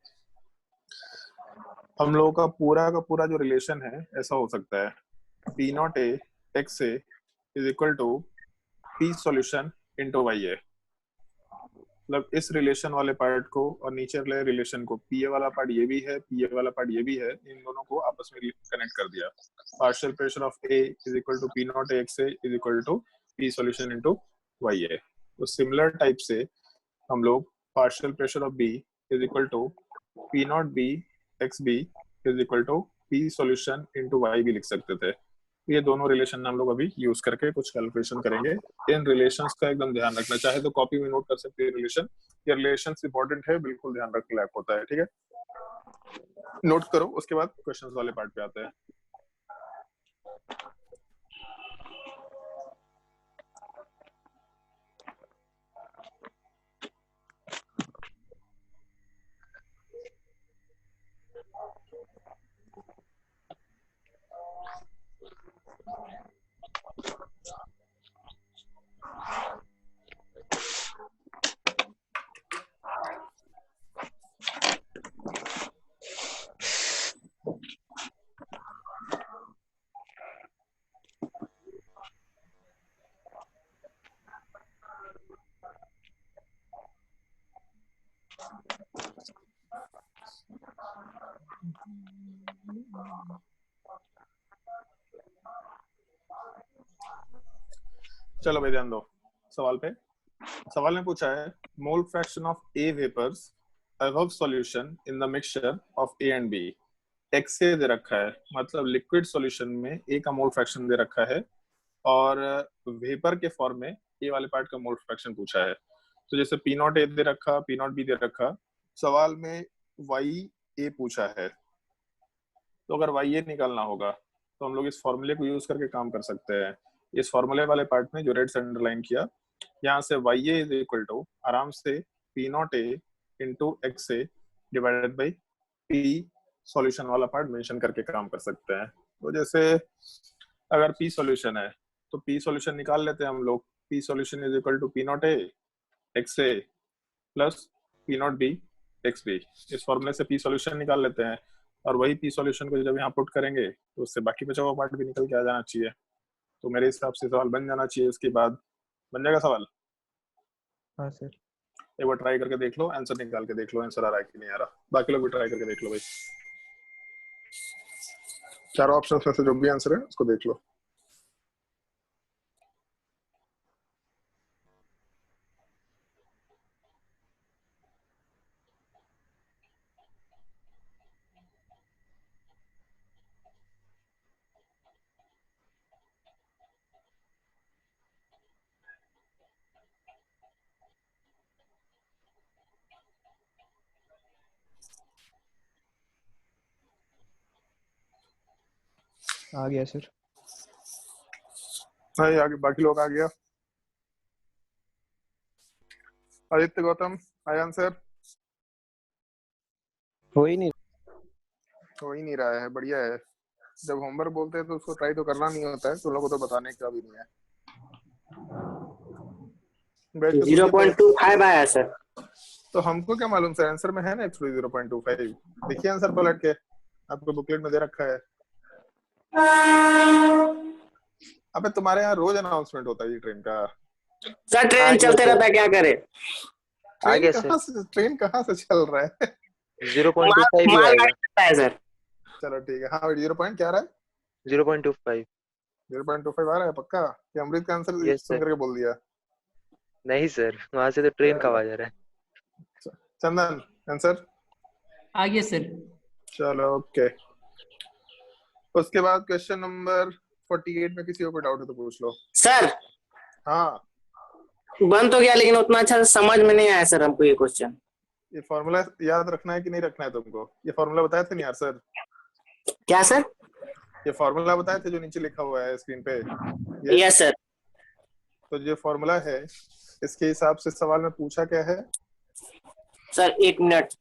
हम लोगों का पूरा जो रिलेशन है ऐसा हो सकता है, P not A X A is equal to P solution into Y A. मतलब इस रिलेशन वाले पार्ट को और नीचे वाले रिलेशन को, पी ए वाला पार्ट ये भी है, पी ए वाला पार्ट ये भी है, इन दोनों को आपस में कनेक्ट कर दिया। Partial pressure of A is equal to P not A X A is equal to P solution into Y A. तो सिमिलर टाइप से हम लोग partial pressure of B is equal to P not B X B is equal to P solution into Y भी लिख सकते थे। ये दोनों रिलेशन हम लोग अभी यूज करके कुछ कैलकुलेशन करेंगे। इन रिलेशंस का एकदम ध्यान रखना, चाहे तो कॉपी में नोट कर सकते हैं रिलेशन, ये रिलेशंस इंपॉर्टेंट है, बिल्कुल ध्यान रखने लायक होता है, ठीक है। नोट करो, उसके बाद क्वेश्चंस वाले पार्ट पे आते हैं। चलो भाई ध्यान दो सवाल पे। सवाल में पूछा है mole fraction of A vapours above solution in the mixture of A and B. X A दे रखा है, मतलब लिक्विड सॉल्यूशन में ए का मोल फ्रैक्शन दे रखा है, और वेपर के फॉर्म में ए वाले पार्ट का मोल फ्रैक्शन पूछा है। तो जैसे पी नॉट ए दे रखा, पी नॉट बी दे रखा, सवाल में वाई ए पूछा है, तो अगर वाई ए निकालना होगा तो हम लोग इस फॉर्मूले को यूज करके काम कर सकते हैं। इस फॉर्मूले वाले पार्ट में जो रेड से अंडरलाइन किया, यहाँ से Y A is equal to आराम से P not A into X A divided by P solution वाला पार्ट मेंशन करके काम कर सकते हैं। तो जैसे अगर पी सॉल्यूशन है तो पी सॉल्यूशन निकाल लेते हैं हम लोग, P solution is equal to P not A X A plus P not B X B. इस फॉर्मूले से पी सॉल्यूशन निकाल लेते हैं, और वही पी सॉल्यूशन को जब यहाँ पुट करेंगे तो उससे बाकी बचा हुआ पार्ट भी निकल के आ जाना चाहिए। तो मेरे हिसाब से सवाल बन जाना चाहिए। उसके बाद बन जाएगा सवाल। हाँ सर। एक बार ट्राई करके देख लो, आंसर निकाल के देख लो आंसर आ रहा है कि नहीं आ रहा। बाकी लोग भी ट्राई करके देख लो भाई, चारों ऑप्शन में से जो भी आंसर है उसको देख लो। आ गया सर। हाँ आगे बाकी लोग आ गया। आदित्य गौतम आया आंसर? हो ही नहीं रहा है, बढ़िया है। जब होमवर्क बोलते हैं तो उसको ट्राई तो करना नहीं होता है, तुम लोगों को तो बताने का भी नहीं है। 0.25 आया सर। तो हमको क्या मालूम सर, आंसर में है ना एक्चुअली 0.25। देखिए आंसर पलट के, आपको बुकलेट में दे रखा है। अबे तुम्हारे यहाँ रोज अनाउंसमेंट होता है ये ट्रेन का। सर ट्रेन चलते रहता है, क्या करे। आगे ट्रेन कहाँ से चल रहा है? 0.25 ही आएगा। है सर। चलो ठीक है। हाँ 0 पॉइंट क्या आ रहा है? 0.25। 0.25 आ रहा है पक्का? कि अमृत का आंसर यस सुन सर। करके बोल दिया? नहीं सर, वहां से तो ट्रेन का चलो आवाज आ रहा है। चंदन आंसर? आ गया सर। चलो ओके। उसके बाद क्वेश्चन नंबर 48 में किसी को कोई डाउट है तो पूछ लो। सर हाँ बन तो गया लेकिन उतना अच्छा से समझ में नहीं आया सर हमको ये क्वेश्चन। ये फॉर्मूला याद रखना है कि नहीं रखना है तुमको? ये फॉर्मूला बताए थे नहीं यार सर? क्या सर? ये फॉर्मूला बताए थे जो नीचे लिखा हुआ है स्क्रीन पे? ये यस सर। तो जो फॉर्मूला है इसके हिसाब से सवाल में पूछा क्या है? Sir 1 minute.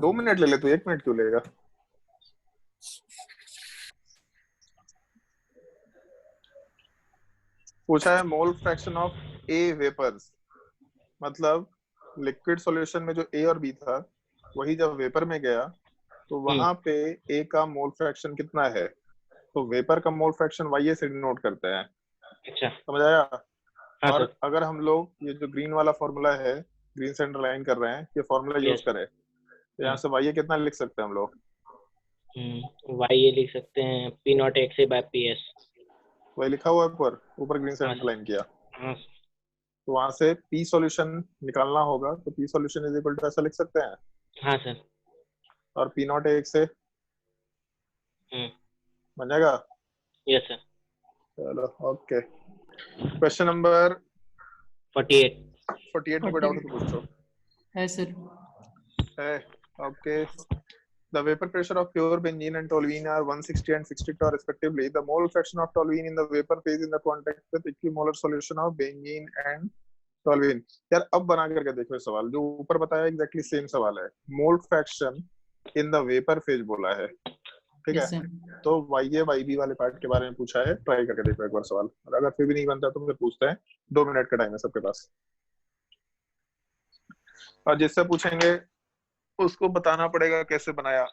2 मिनट ले ले तो 1 मिनट क्यों लेगा? पूछा है mole fraction of A vapours, मतलब लिक्विड सॉल्यूशन में जो ए और बी था वही जब वेपर में गया तो वहां पे ए का मोल फ्रैक्शन कितना है, तो वेपर का मोल फ्रैक्शन वाई से डिनोट करते हैं। अच्छा। समझ आया? हाँ और सर। अगर हम लोग ये जो ग्रीन वाला फॉर्मूला है, ग्रीन से अंडरलाइन कर रहे हैं, ये फॉर्मूला यूज यस। करें तो यहाँ से वाई कितना लिख सकते हैं हम लोग? वाई ये लिख सकते हैं P not x A by P S. वही लिखा हुआ है ऊपर, ऊपर ग्रीन से हाँ अंडरलाइन किया। हाँ तो वहां से पी सॉल्यूशन निकालना होगा, तो P solution is equal to ऐसा लिख सकते हैं। हाँ सर। और पी नॉट एक से हम्म। बन जाएगा। Yes sir. चलो ओके। Question number 48। 48 में कोई डाउट है तो पूछो। है सर। है okay. The vapor pressure of pure benzene and toluene are 160 and 60 torr respectively. The mole fraction of toluene in the vapor phase in the contact with equimolar solution of benzene and toluene. यार अब बना करके देखो इस सवाल जो ऊपर बताया एग्जैक्टली सेम सवाल है। Mole fraction in the vapour phase बोला है, ठीक है? Yes sir. तो वाई वाई बी वाले पार्ट के बारे में पूछा है, ट्राई करके देखो एक बार सवाल, और अगर फिर भी नहीं बनता तो फिर पूछते हैं। 2 मिनट का टाइम है सबके पास, और जिससे पूछेंगे उसको बताना पड़ेगा कैसे बनाया।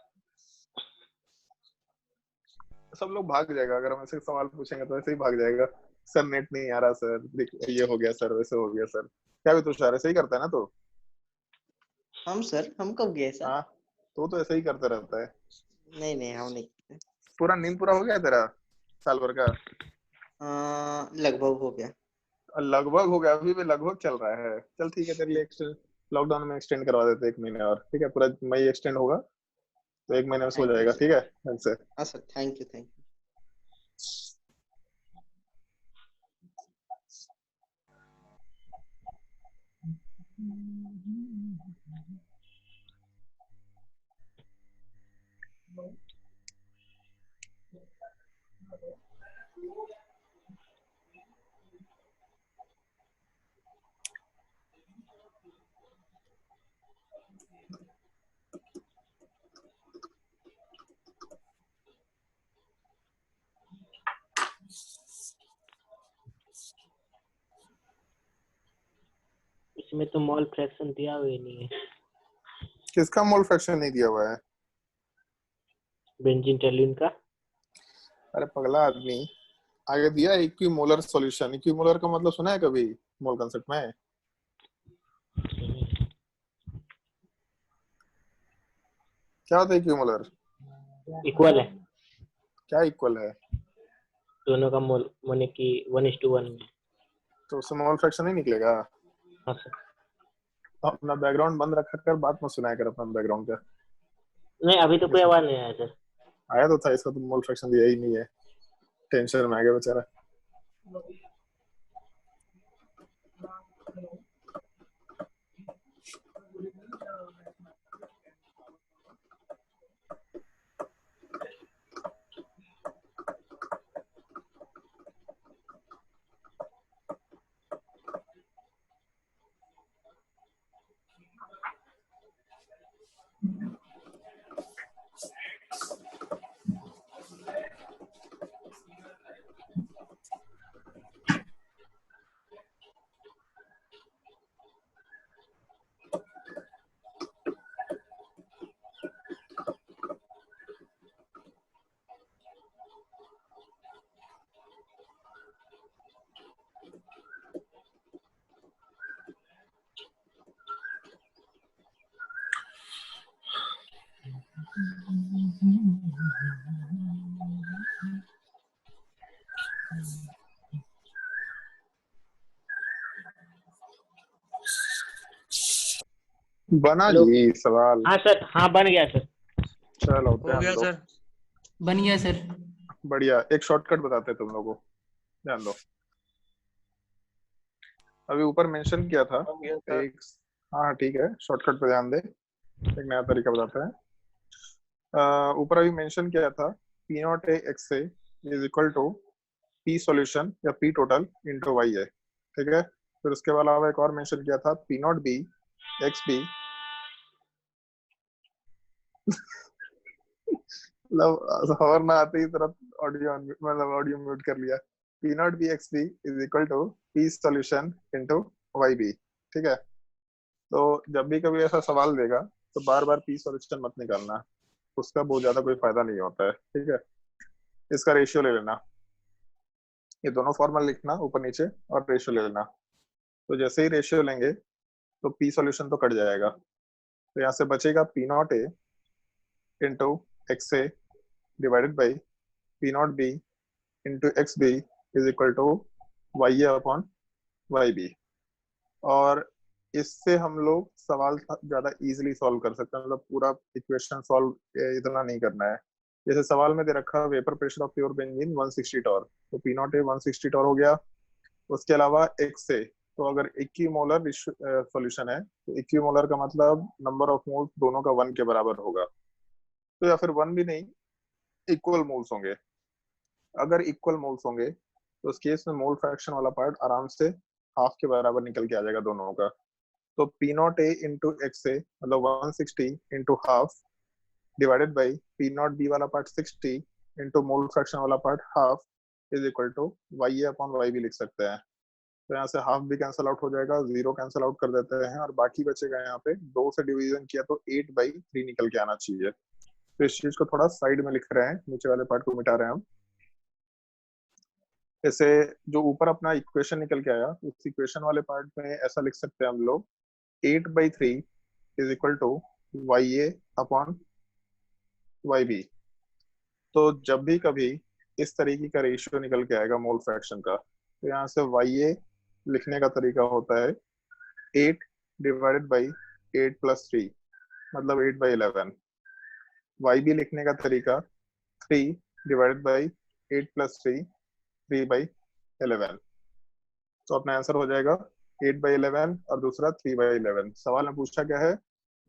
सब लोग भाग जाएगा अगर हम ऐसे सवाल पूछेंगे तो ऐसे ही भाग जाएगा। सर नेट नहीं आ रहा सर, ये हो गया सर, वैसे हो गया सर। क्या भी तुषार ऐसे ही करता है ना? तो हम सर, हम कब गए सर? हाँ तो ऐसे ही करता रहता है। नहीं नहीं, हम नहीं। पूरा नींद पूरा हो गया तेरा साल भर का? लगभग हो गया। लगभग हो गया? अभी भी लगभग चल रहा है। चल ठीक है, तेरे लिए एक्सटेंड, लॉकडाउन में एक्सटेंड करवा देते 1 महीने और, ठीक है? पूरा मई एक्सटेंड होगा तो 1 महीने में सो थैंक यू जाएगा, सर। ठीक है ढंग से। हाँ sir, thank you thank you. इसमें तो मोल फ्रैक्शन दिया हुआ ही नहीं है। किसका मोल फ्रैक्शन नहीं दिया हुआ है? बेंजीन टोल्यूइन का। अरे पगला आदमी, आगे दिया इक्विमोलर सॉल्यूशन। इक्विमोलर का मतलब सुना है कभी मोल कंसेप्ट में? क्या होता है इक्विमोलर? इक्वल है क्या इक्वल है? दोनों का मोल, माने कि 1:1 में। तो उससे मोल फ्रैक्शन नहीं निकलेगा? हाँ सर। अपना बैकग्राउंड बंद रखा कर, बात मत सुनाया कर अपना बैकग्राउंड का। नहीं अभी तो कोई आवाज नहीं आया सर। आया तो था, इसका तो मोल फ्रैक्शन दिया ही नहीं है। टेंशन में आ गया बेचारा। बना हेलो। जी सवाल। हाँ सर, हाँ बन गया सर। चलो हो ध्यान गया दो। सर। बन गया सर। बढ़िया, एक शॉर्टकट बताते हैं तुम लोगों को, ध्यान दो। अभी ऊपर मेंशन किया था हो गया सर। एक, हाँ ठीक है, शॉर्टकट पे ध्यान दे, एक नया तरीका बताते हैं। ऊपर अभी मेंशन किया था P not A X A is equal to P solution या पी टोटल इंटू वाई है, ठीक है। फिर उसके अलावा एक और मेंशन किया था P not B X B, मतलब खबर ना आते ही तरफ ऑडियो मतलब ऑडियो म्यूट कर लिया। P not B X B is equal to P solution into Y B, ठीक है। तो जब भी कभी ऐसा सवाल देगा तो बार बार पी सॉल्यूशन मत निकालना, उसका बहुत ज्यादा कोई फायदा नहीं होता है, ठीक है। इसका रेशियो ले लेना, ये दोनों फॉर्मूला लिखना ऊपर नीचे और रेशियो ले लेना। तो जैसे ही रेशियो लेंगे तो पी सॉल्यूशन तो कट जाएगा, तो यहाँ से बचेगा P not A into X A divided by P not B into X B is equal to Y A upon Y B. और इससे हम लोग सवाल ज्यादा इजीली सॉल्व कर सकते हैं, मतलब पूरा इक्वेशन सॉल्व इतना नहीं करना है। जैसे सवाल में दे रखा है vapour pressure of pure benzene 160 torr, तो पी नॉट ए 160 टॉर हो गया। उसके अलावा एक्स ए, तो अगर इक्विमोलर सॉल्यूशन है तो इक्विमोलर का मतलब नंबर ऑफ मोल्स दोनों का 1 के बराबर होगा, तो या फिर 1 भी नहीं, इक्वल मोल्स होंगे। अगर इक्वल मोल्स होंगे तो उस केस में मोल फ्रैक्शन वाला पार्ट आराम से हाफ के बराबर निकल के आ जाएगा दोनों का। तो P not A into X A मतलब 160 into half divided by P not B वाला पार्ट 60 इंटू मोल फ्रैक्शन वाला part half is equal to Y A upon Y भी लिख सकते हैं। तो यहाँ से हाफ भी कैंसिल आउट हो जाएगा, जीरो कैंसिल आउट कर देते हैं और बाकी बचेगा यहाँ पे 2 से डिवीजन किया तो 8/3 निकल के आना चाहिए। तो इस चीज को थोड़ा साइड में लिख रहे हैं, नीचे वाले पार्ट को मिटा रहे हैं हम। जैसे जो ऊपर अपना इक्वेशन निकल के आया उस इक्वेशन वाले पार्ट में ऐसा लिख सकते हैं हम लोग 8/3 is equal to Y A upon Y B. तो जब भी कभी इस तरीके का रेशियो निकल के आएगा मोल फ्रैक्शन का, तो यहाँ से वाई ए लिखने का तरीका होता है 8 डिवाइडेड बाई 8 प्लस 3 मतलब 8/11। वाई बी लिखने का तरीका 3 डिवाइडेड बाई 8 प्लस 3 3/11। तो अपना आंसर हो जाएगा 8/11 और दूसरा 3/11। सवाल में पूछा क्या है,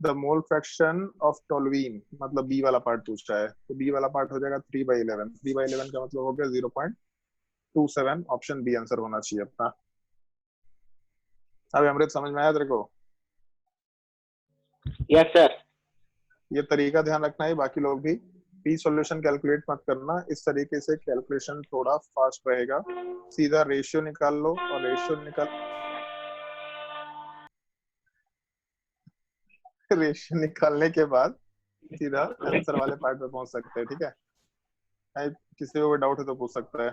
the mole fraction of toluene, मतलब बी वाला पार्ट पूछा है, तो बी वाला पार्ट हो जाएगा 3/11। 3/11 का मतलब हो गया 0.27, ऑप्शन बी आंसर होना चाहिए अपना। अब अमृत समझ में आया तेरे को? Yes sir. ये तरीका ध्यान रखना है, बाकी लोग भी पी सॉल्यूशन कैलकुलेट मत करना, इस तरीके से कैलकुलेशन थोड़ा फास्ट रहेगा। सीधा रेशियो निकाल लो और रेशियो निकालने के बाद सीधा आंसर वाले पार्ट पे पहुंच सकते हैं, ठीक है। किसी को डाउट है तो पूछ सकता है।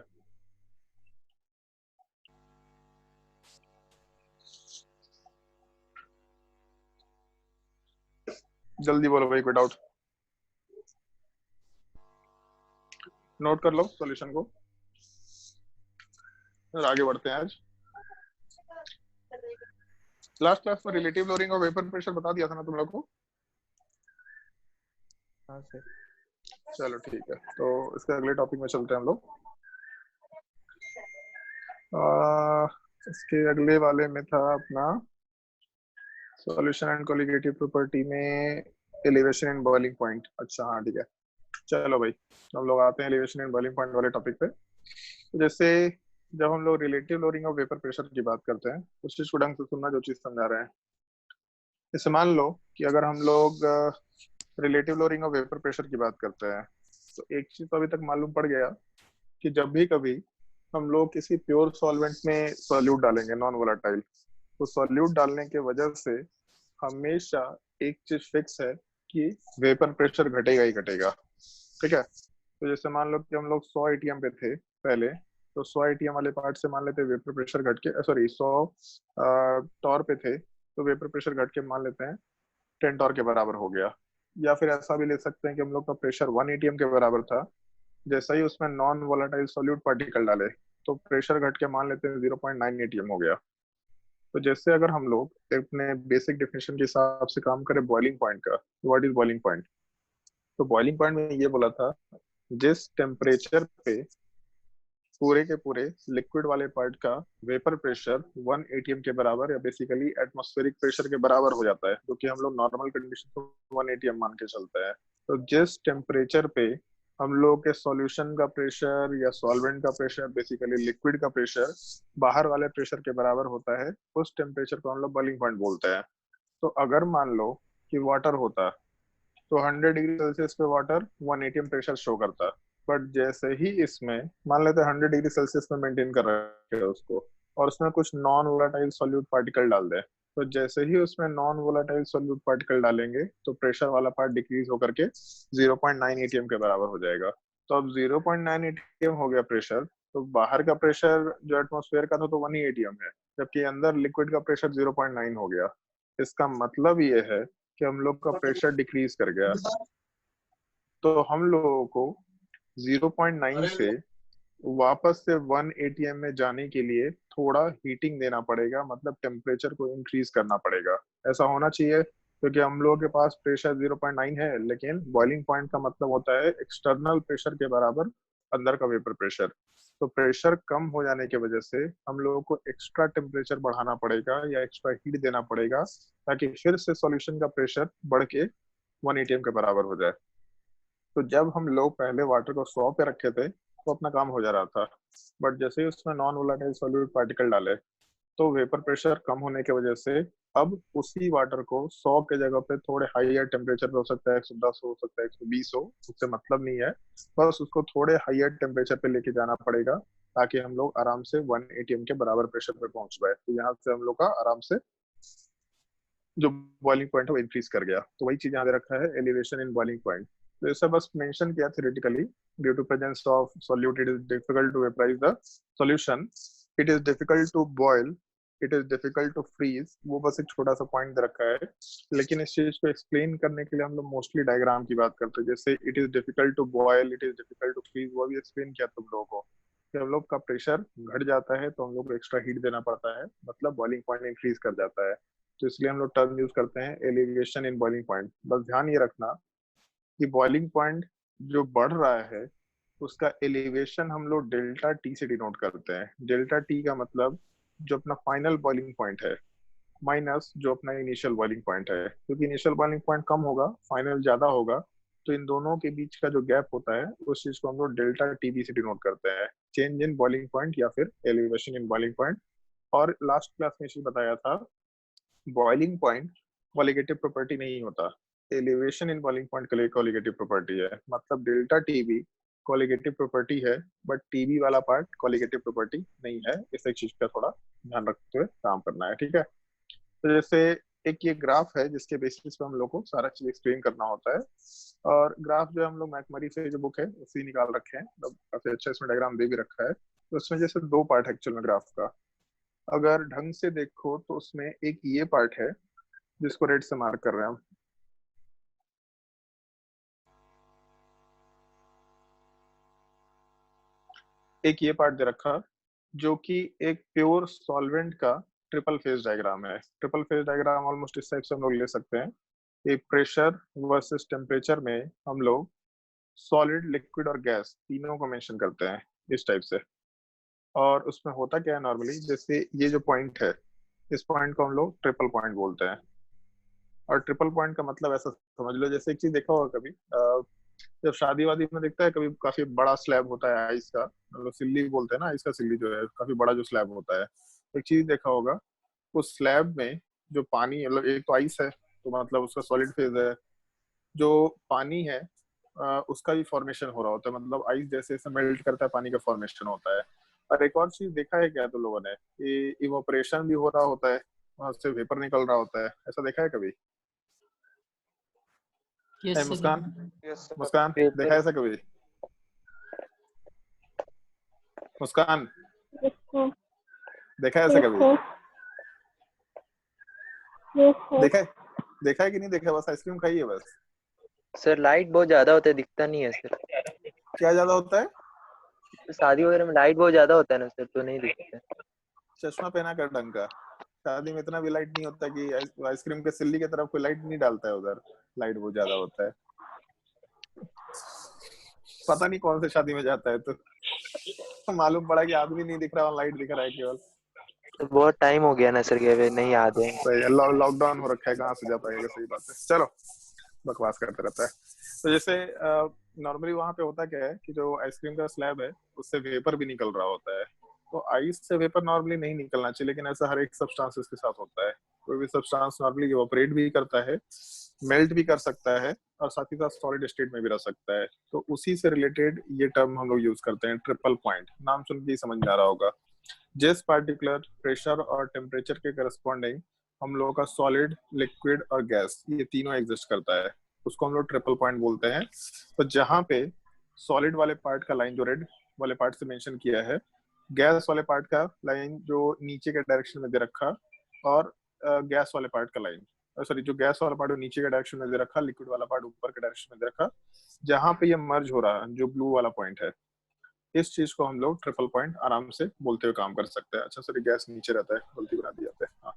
जल्दी बोलो भाई, कोई डाउट? नोट कर लो सॉल्यूशन को, फिर आगे बढ़ते हैं। आज लास्ट क्लास में रिलेटिव लोडिंग और वेपर प्रेशर बता दिया था ना तुम लोग को? हाँ सर। चलो ठीक है, तो इसके अगले टॉपिक में चलते हैं हम लोग। इसके अगले वाले में था अपना सॉल्यूशन एंड कोलिगेटिव प्रॉपर्टी में एलिवेशन एंड बॉइलिंग पॉइंट। अच्छा हाँ ठीक है, चलो भाई हम लोग आते हैं एलिवेशन एंड बॉइलिंग पॉइंट वाले टॉपिक पे। तो जैसे जब हम लोग रिलेटिव लोडिंग और वेपर प्रेशर की बात करते हैं उस चीज को ढंग से सुनना जो चीज समझा रहे हैं। जैसे मान लो कि अगर हम लोग रिलेटिव लोडिंग और वेपर प्रेशर की बात करते हैं तो एक चीज तो अभी तक मालूम पड़ गया कि जब भी कभी हम लोग किसी प्योर सॉल्वेंट में सॉल्यूट डालेंगे नॉन वोलेटाइल, तो सॉल्यूट डालने के वजह से हमेशा एक चीज फिक्स है कि वेपर प्रेशर घटेगा ही घटेगा, ठीक है। तो जैसे मान लो कि हम लोग 100 एटीएम पे थे पहले, तो 100 एटीएम वाले पार्ट से मान लेते हैं वेपर प्रेशर घट के, सॉरी 100 टॉर पे थे तो वेपर प्रेशर घट के मान लेते हैं 10 टॉर के बराबर हो गया। या फिर ऐसा भी ले सकते हैं कि हम लोग का प्रेशर 1 atm के बराबर था, जैसा ही उसमें नॉन वोलेटाइल सॉल्यूट पार्टिकल डाले तो प्रेशर घट के मान लेते हैं 0.9 atm हो गया। तो जैसे अगर हम लोग अपने बेसिक डेफिनेशन के हिसाब से काम करें बॉइलिंग पॉइंट का, व्हाट इज बॉइलिंग पॉइंट? तो बॉइलिंग पॉइंट में ये बोला था जिस टेम्परेचर पे पूरे के पूरे लिक्विड वाले पार्ट का वेपर प्रेशर 1 atm के बराबर या बेसिकली एटमॉस्फेरिक प्रेशर के बराबर हो जाता है, जो कि हम लोग नॉर्मल कंडीशन में 1 atm मान के चलते हैं। तो जिस टेम्परेचर पे हम लोग के सॉल्यूशन का प्रेशर या सॉल्वेंट का प्रेशर, बेसिकली लिक्विड का प्रेशर बाहर वाले प्रेशर के बराबर होता है, उस टेम्परेचर को हम लोग बॉइलिंग पॉइंट बोलते हैं। तो अगर मान लो कि वाटर होता तो 100 डिग्री सेल्सियस पे वाटर 1 atm प्रेशर शो करता, बट जैसे ही इसमें मान लेते हैं 100 डिग्री सेल्सियस में मेंटेन कर रखे हैं उसको, और उसमें कुछ नॉन वोलेटाइल सॉल्यूट पार्टिकल डाल दे, तो जैसे ही उसमें नॉन वोलेटाइल सॉल्यूट पार्टिकल डालेंगे तो प्रेशर वाला पार्ट डिक्रीज होकर के 0.9 atm के बराबर हो जाएगा। तो अब 0.9 atm हो गया प्रेशर, तो बाहर का प्रेशर जो एटमॉस्फेयर का था तो 1 ही atm है, जबकि अंदर लिक्विड का प्रेशर 0.9 हो गया। इसका मतलब ये है कि हम लोग का प्रेशर डिक्रीज कर गया। तो हम लोगों को 0.9 से वापस से 1 atm में जाने के लिए थोड़ा हीटिंग देना पड़ेगा, मतलब टेम्परेचर को इंक्रीज करना पड़ेगा। ऐसा होना चाहिए क्योंकि हम लोगों के पास प्रेशर 0.9 है, लेकिन बॉइलिंग पॉइंट का मतलब होता है एक्सटर्नल प्रेशर के बराबर अंदर का वेपर प्रेशर। तो प्रेशर कम हो जाने की वजह से हम लोगों को एक्स्ट्रा टेम्परेचर बढ़ाना पड़ेगा या एक्स्ट्रा हीट देना पड़ेगा, ताकि फिर से सॉल्यूशन का प्रेशर बढ़ के 1 atm के बराबर हो जाए। तो जब हम लोग पहले वाटर को 100 पे रखे थे तो अपना काम हो जा रहा था, बट जैसे ही उसमें नॉन वोलेटाइल सॉल्यूट पार्टिकल डाले तो वेपर प्रेशर कम होने की वजह से अब उसी वाटर को 100 के जगह पे थोड़े हाइयर टेम्परेचर पे हो सकता है, 110 हो सकता है, 120 हो, उससे मतलब नहीं है, बस उसको थोड़े हाइयर टेम्परेचर पे लेके जाना पड़ेगा ताकि हम लोग आराम से 1 atm के बराबर प्रेशर पे पहुंच पाए। तो यहाँ से हम लोग का आराम से जो बॉइलिंग पॉइंट है वो इंक्रीज कर गया। तो वही चीज यहाँ दे रखा है, एलिवेशन इन बॉइलिंग पॉइंट। तो ऐसा बस मेंशन किया theoretically, due to presence of solute it is difficult to vaporise the solution, it is difficult to boil, it is difficult to freeze. वो बस एक छोटा सा पॉइंट दे रखा है, लेकिन इस चीज को एक्सप्लेन करने के लिए हम लोग मोस्टली डायग्राम की बात करते हैं। जैसे it is difficult to boil, it is difficult to freeze, वो भी एक्सप्लेन किया तुम लोगों को। कि हम लोग का प्रेशर घट जाता है तो हम लोग को एक्स्ट्रा हीट देना पड़ता है, मतलब बॉइलिंग पॉइंट इंक्रीज कर जाता है। तो इसलिए हम लोग टर्म यूज करते हैं एलिवेशन इन बॉइलिंग पॉइंट। बस ध्यान ये रखना कि बॉइलिंग पॉइंट जो बढ़ रहा है उसका एलिवेशन हम लोग डेल्टा टी से डिनोट करते हैं। डेल्टा टी का मतलब जो अपना फाइनल बॉइलिंग पॉइंट है माइनस जो अपना इनिशियल बॉइलिंग पॉइंट है, क्योंकि इनिशियल बॉइलिंग पॉइंट कम होगा, फाइनल ज्यादा होगा, तो इन दोनों के बीच का जो गैप होता है उस चीज को हम लोग डेल्टा टीबी से डिनोट करते हैं, चेंज इन बॉइलिंग पॉइंट या फिर एलिवेशन इन बॉइलिंग पॉइंट। और लास्ट क्लास में इसे बताया था बॉइलिंग पॉइंट कॉलिगेटिव प्रॉपर्टी नहीं होता, elevation in boiling point colligative property है। मतलब डेल्टा टीबी कॉलिगेटिव प्रॉपर्टी है, बट टीबी वाला पार्ट कॉलिगेटिव प्रॉपर्टी नहीं है। इस एक चीज का थोड़ा ध्यान रखते हुए काम करना है, ठीक है। तो जैसे एक ये ग्राफ है जिसके बेसिस पे हम लोग को सारा चीज एक्सप्लेन करना होता है, और ग्राफ जो है हम लोग मैथमेरी से जो बुक है उसी निकाल रखे हैं, मतलब काफी अच्छा इसमें डायग्राम दे भी रखा है। तो उसमें जैसे दो पार्ट है एक्चुअल में ग्राफ का, अगर ढंग से देखो तो उसमें एक ये पार्ट है जिसको रेड से मार्क कर रहे हैं हम, एक ये पार्ट दे रखा जो कि एक प्योर सॉल्वेंट का ट्रिपल फेज डायग्राम है। ट्रिपल फेज डायग्राम ऑलमोस्ट इस टाइप से हम लोग ले सकते हैं, एक प्रेशर वर्सेस टेम्परेचर में हम लोग सॉलिड, लिक्विड और गैस तीनों को मेंशन करते हैं इस टाइप से। और उसमें होता क्या है नॉर्मली, जैसे ये जो पॉइंट है इस पॉइंट को हम लोग ट्रिपल पॉइंट बोलते हैं। और ट्रिपल पॉइंट का मतलब ऐसा समझ लो, जैसे एक चीज देखा होगा कभी, जब शादी वादी में देखता है कभी काफी बड़ा स्लैब होता है आइस का, मतलब सिल्ली बोलते हैं ना, आइस का सिल्ली जो है काफी बड़ा जो स्लैब होता है, एक चीज देखा होगा उस स्लैब में जो पानी, मतलब एक तो आइस है तो मतलब उसका सॉलिड फेज है, जो पानी है उसका भी फॉर्मेशन हो रहा होता है, मतलब आइस जैसे जैसे मेल्ट करता है पानी का फॉर्मेशन होता है। और एक और चीज देखा है क्या तो लोगों ने, इवोपरेशन भी हो रहा होता है, वहां से वेपर निकल रहा होता है, ऐसा देखा है कभी? Yes sir. Muskan, yes sir. Muskan देखा है ऐसा कभी? मुस्कान देखा है ऐसा कभी? देखा है, देखा है कि नहीं देखा है? बस आइसक्रीम खाई है बस। सर लाइट बहुत ज्यादा होता है, दिखता नहीं है सर। क्या ज्यादा होता है? तो शादी वगैरह में लाइट बहुत ज्यादा होता है ना सर, तो नहीं दिखता है। चश्मा पहना कर ढंग का। शादी में इतना भी लाइट नहीं होता कि आइसक्रीम के सिल्ली की तरफ कोई लाइट नहीं डालता है उधर। लाइट बहुत ज्यादा होता है। पता नहीं कौन से शादी में जाता है तो मालूम पड़ा कि आदमी नहीं दिख रहा और लाइट दिख रहा है केवल। तो बहुत टाइम हो गया ना सर, गए हुए नहीं याद है। सही है, लॉकडाउन हो रखा है, कहाँ से जा पाएगा। सही बात है। चलो, बकवास करते रहता है। तो जैसे नॉर्मली वहां पे होता क्या है कि जो आइसक्रीम का स्लैब है उससे वेपर भी निकल रहा होता है। तो आइस से वेपर नॉर्मली नहीं निकलना चाहिए, लेकिन ऐसा हर एक सब्सटेंस के साथ होता है। कोई भी सब्सटेंस नॉर्मली इवोपरेट भी करता है, मेल्ट भी कर सकता है, और साथ ही साथ सॉलिड स्टेट में भी रह सकता है। तो उसी से रिलेटेड ये टर्म हम लोग यूज करते हैं, ट्रिपल पॉइंट। नाम सुन के ही समझ में आ रहा होगा। जिस पार्टिकुलर प्रेशर और टेम्परेचर के करस्पॉन्डिंग हम लोगों का सॉलिड, लिक्विड और गैस ये तीनों एग्जिस्ट करता है, उसको हम लोग ट्रिपल पॉइंट बोलते हैं। तो जहां पे सॉलिड वाले पार्ट का लाइन जो रेड वाले पार्ट से मेंशन किया है, गैस वाले पार्ट का लाइन जो नीचे के डायरेक्शन में दे रखा, और गैस वाले पार्ट का लाइन, सॉरी, जो गैस वाला पार्ट नीचे के डायरेक्शन में दे रखा, लिक्विड वाला पार्ट ऊपर के डायरेक्शन में दे रखा, जहां पे ये मर्ज हो रहा है जो ब्लू वाला पॉइंट है, इस चीज को हम लोग ट्रिपल पॉइंट आराम से बोलते हुए काम कर सकते हैं। अच्छा सर, गैस नीचे रहता है, गलती बना दी जाता है। हाँ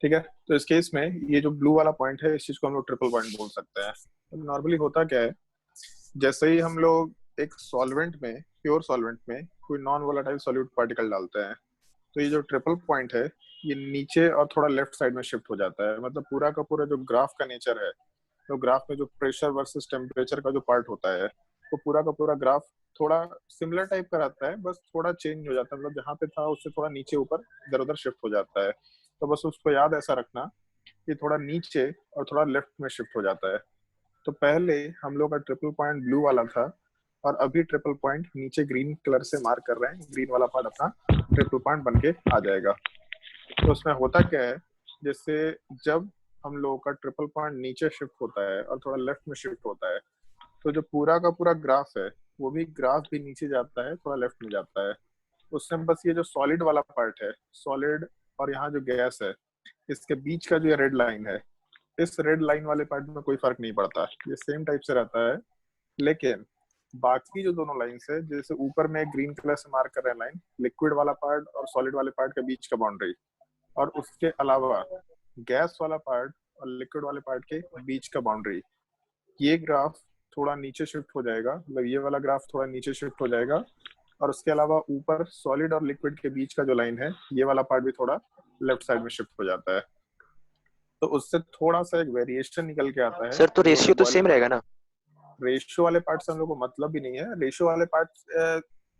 ठीक है। तो इस केस में ये जो ब्लू वाला पॉइंट है, इस चीज को हम लोग ट्रिपल पॉइंट बोल सकते हैं। नॉर्मली होता क्या है, जैसे ही हम लोग एक सॉल्वेंट में, प्योर सॉल्वेंट में कोई नॉन वोलेटाइल सॉल्यूट पार्टिकल डालते हैं, तो ये जो ट्रिपल पॉइंट है ये नीचे और थोड़ा लेफ्ट साइड में शिफ्ट हो जाता है। मतलब पूरा का पूरा जो ग्राफ का नेचर है, तो ग्राफ में जो प्रेशर वर्सेस टेम्परेचर का जो पार्ट होता है, तो पूरा का पूरा ग्राफ थोड़ा सिमिलर टाइप का रहता है, बस थोड़ा चेंज हो जाता है। मतलब जहाँ पे था उससे थोड़ा नीचे ऊपर इधर उधर शिफ्ट हो जाता है। तो बस उसको याद ऐसा रखना कि थोड़ा नीचे और थोड़ा लेफ्ट में शिफ्ट हो जाता है। तो पहले हम लोग का ट्रिपल पॉइंट ब्लू वाला था, और अभी ट्रिपल पॉइंट नीचे ग्रीन कलर से मार्क कर रहे हैं। ग्रीन वाला पार्ट अपना ट्रिपल पॉइंट बन के आ जाएगा। तो उसमें होता क्या है, जैसे जब हम लोगों का ट्रिपल पॉइंट नीचे शिफ्ट होता है और थोड़ा लेफ्ट में शिफ्ट होता है, तो जो पूरा का पूरा ग्राफ है वो भी ग्राफ भी नीचे जाता है, थोड़ा लेफ्ट में जाता है। उसमें बस ये जो सॉलिड वाला पार्ट है, सॉलिड और यहाँ जो गैस है, इसके बीच का जो ये रेड लाइन है, इस रेड लाइन वाले पार्ट में कोई फर्क नहीं पड़ता, ये सेम टाइप से रहता है। लेकिन बाकी जो दोनों लाइन्स है, जैसे ऊपर में ग्रीन कलर से मार्क कर रहे हैं लाइन, लिक्विड वाला पार्ट और सॉलिड वाले पार्ट के बीच का बाउंड्री, और उसके अलावा गैस वाला पार्ट और लिक्विड वाले पार्ट के बीच का बाउंड्री, ये ग्राफ थोड़ा नीचे शिफ्ट हो जाएगा। मतलब ये वाला ग्राफ थोड़ा नीचे शिफ्ट हो जाएगा, और उसके अलावा ऊपर सॉलिड और लिक्विड के बीच का जो लाइन है, ये वाला पार्ट भी थोड़ा लेफ्ट साइड में शिफ्ट हो जाता है। तो उससे थोड़ा सा एक वेरिएशन निकल के आता है सर तो रेशियो तो सेम रहेगा ना? रेशियो वाले पार्ट से हम लोग को मतलब भी नहीं है। रेशियो वाले पार्ट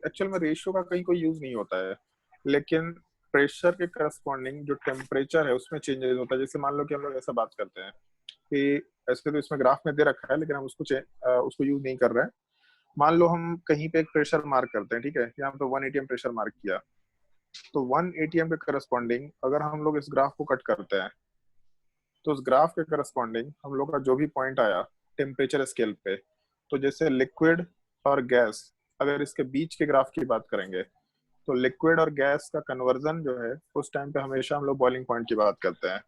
एक्चुअल में रेशियो का कहीं कोई यूज नहीं होता है, लेकिन प्रेशर के करस्पॉन्डिंग जो टेम्परेचर है उसमें चेंजेस होता है। जैसे मान लो कि हम लोग ऐसा बात करते हैं कि ऐसे तो इसमें ग्राफ में दे रखा है, लेकिन हम उसको यूज नहीं कर रहे हैं। मान लो हम कहीं पे एक प्रेशर मार्क करते हैं, ठीक है, यहाँ पे 1 atm प्रेशर मार्क किया, तो 1 atm के करस्पॉन्डिंग अगर हम लोग इस ग्राफ को कट करते हैं, तो उस ग्राफ के करस्पॉन्डिंग हम लोग का जो भी पॉइंट आया टेम्परेचर स्केल पे, तो जैसे लिक्विड और गैस, अगर इसके बीच के ग्राफ की बात करेंगे, तो लिक्विड और गैस का कन्वर्जन जो है उस टाइम पे हमेशा हम लोग बॉइलिंग पॉइंट की बात करते हैं।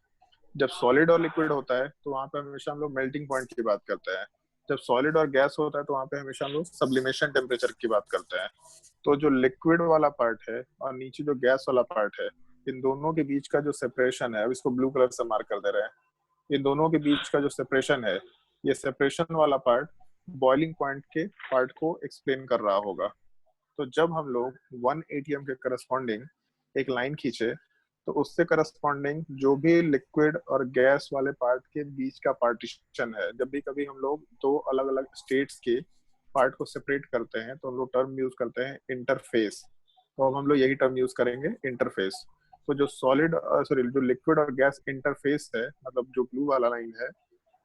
जब सॉलिड और लिक्विड होता है तो वहां पे हमेशा हम लोग मेल्टिंग पॉइंट की बात करते हैं। जब सॉलिड और गैस होता है तो वहां पे हमेशा हम लोग सब्लिमेशन टेम्परेचर की बात करते हैं। तो जो लिक्विड वाला पार्ट है और नीचे जो गैस वाला पार्ट है, इन दोनों के बीच का जो सेपरेशन है, अब इसको ब्लू कलर से मार्क कर दे रहे हैं, इन दोनों के बीच का जो सेपरेशन है, ये सेपरेशन वाला पार्ट बॉइलिंग पॉइंट के पार्ट को एक्सप्लेन कर रहा होगा। तो जब हम लोग 1 atm के करस्पॉन्डिंग एक लाइन खींचे, तो उससे करस्पॉन्डिंग जो भी लिक्विड और गैस वाले पार्ट के बीच का पार्टीशन है, जब भी कभी हम लोग दो अलग अलग स्टेट्स के पार्ट को सेपरेट करते हैं तो हम लोग टर्म यूज करते हैं इंटरफेस। तो अब हम लोग यही टर्म यूज करेंगे, इंटरफेस। तो जो जो लिक्विड और गैस इंटरफेस है, मतलब जो ब्लू वाला लाइन है,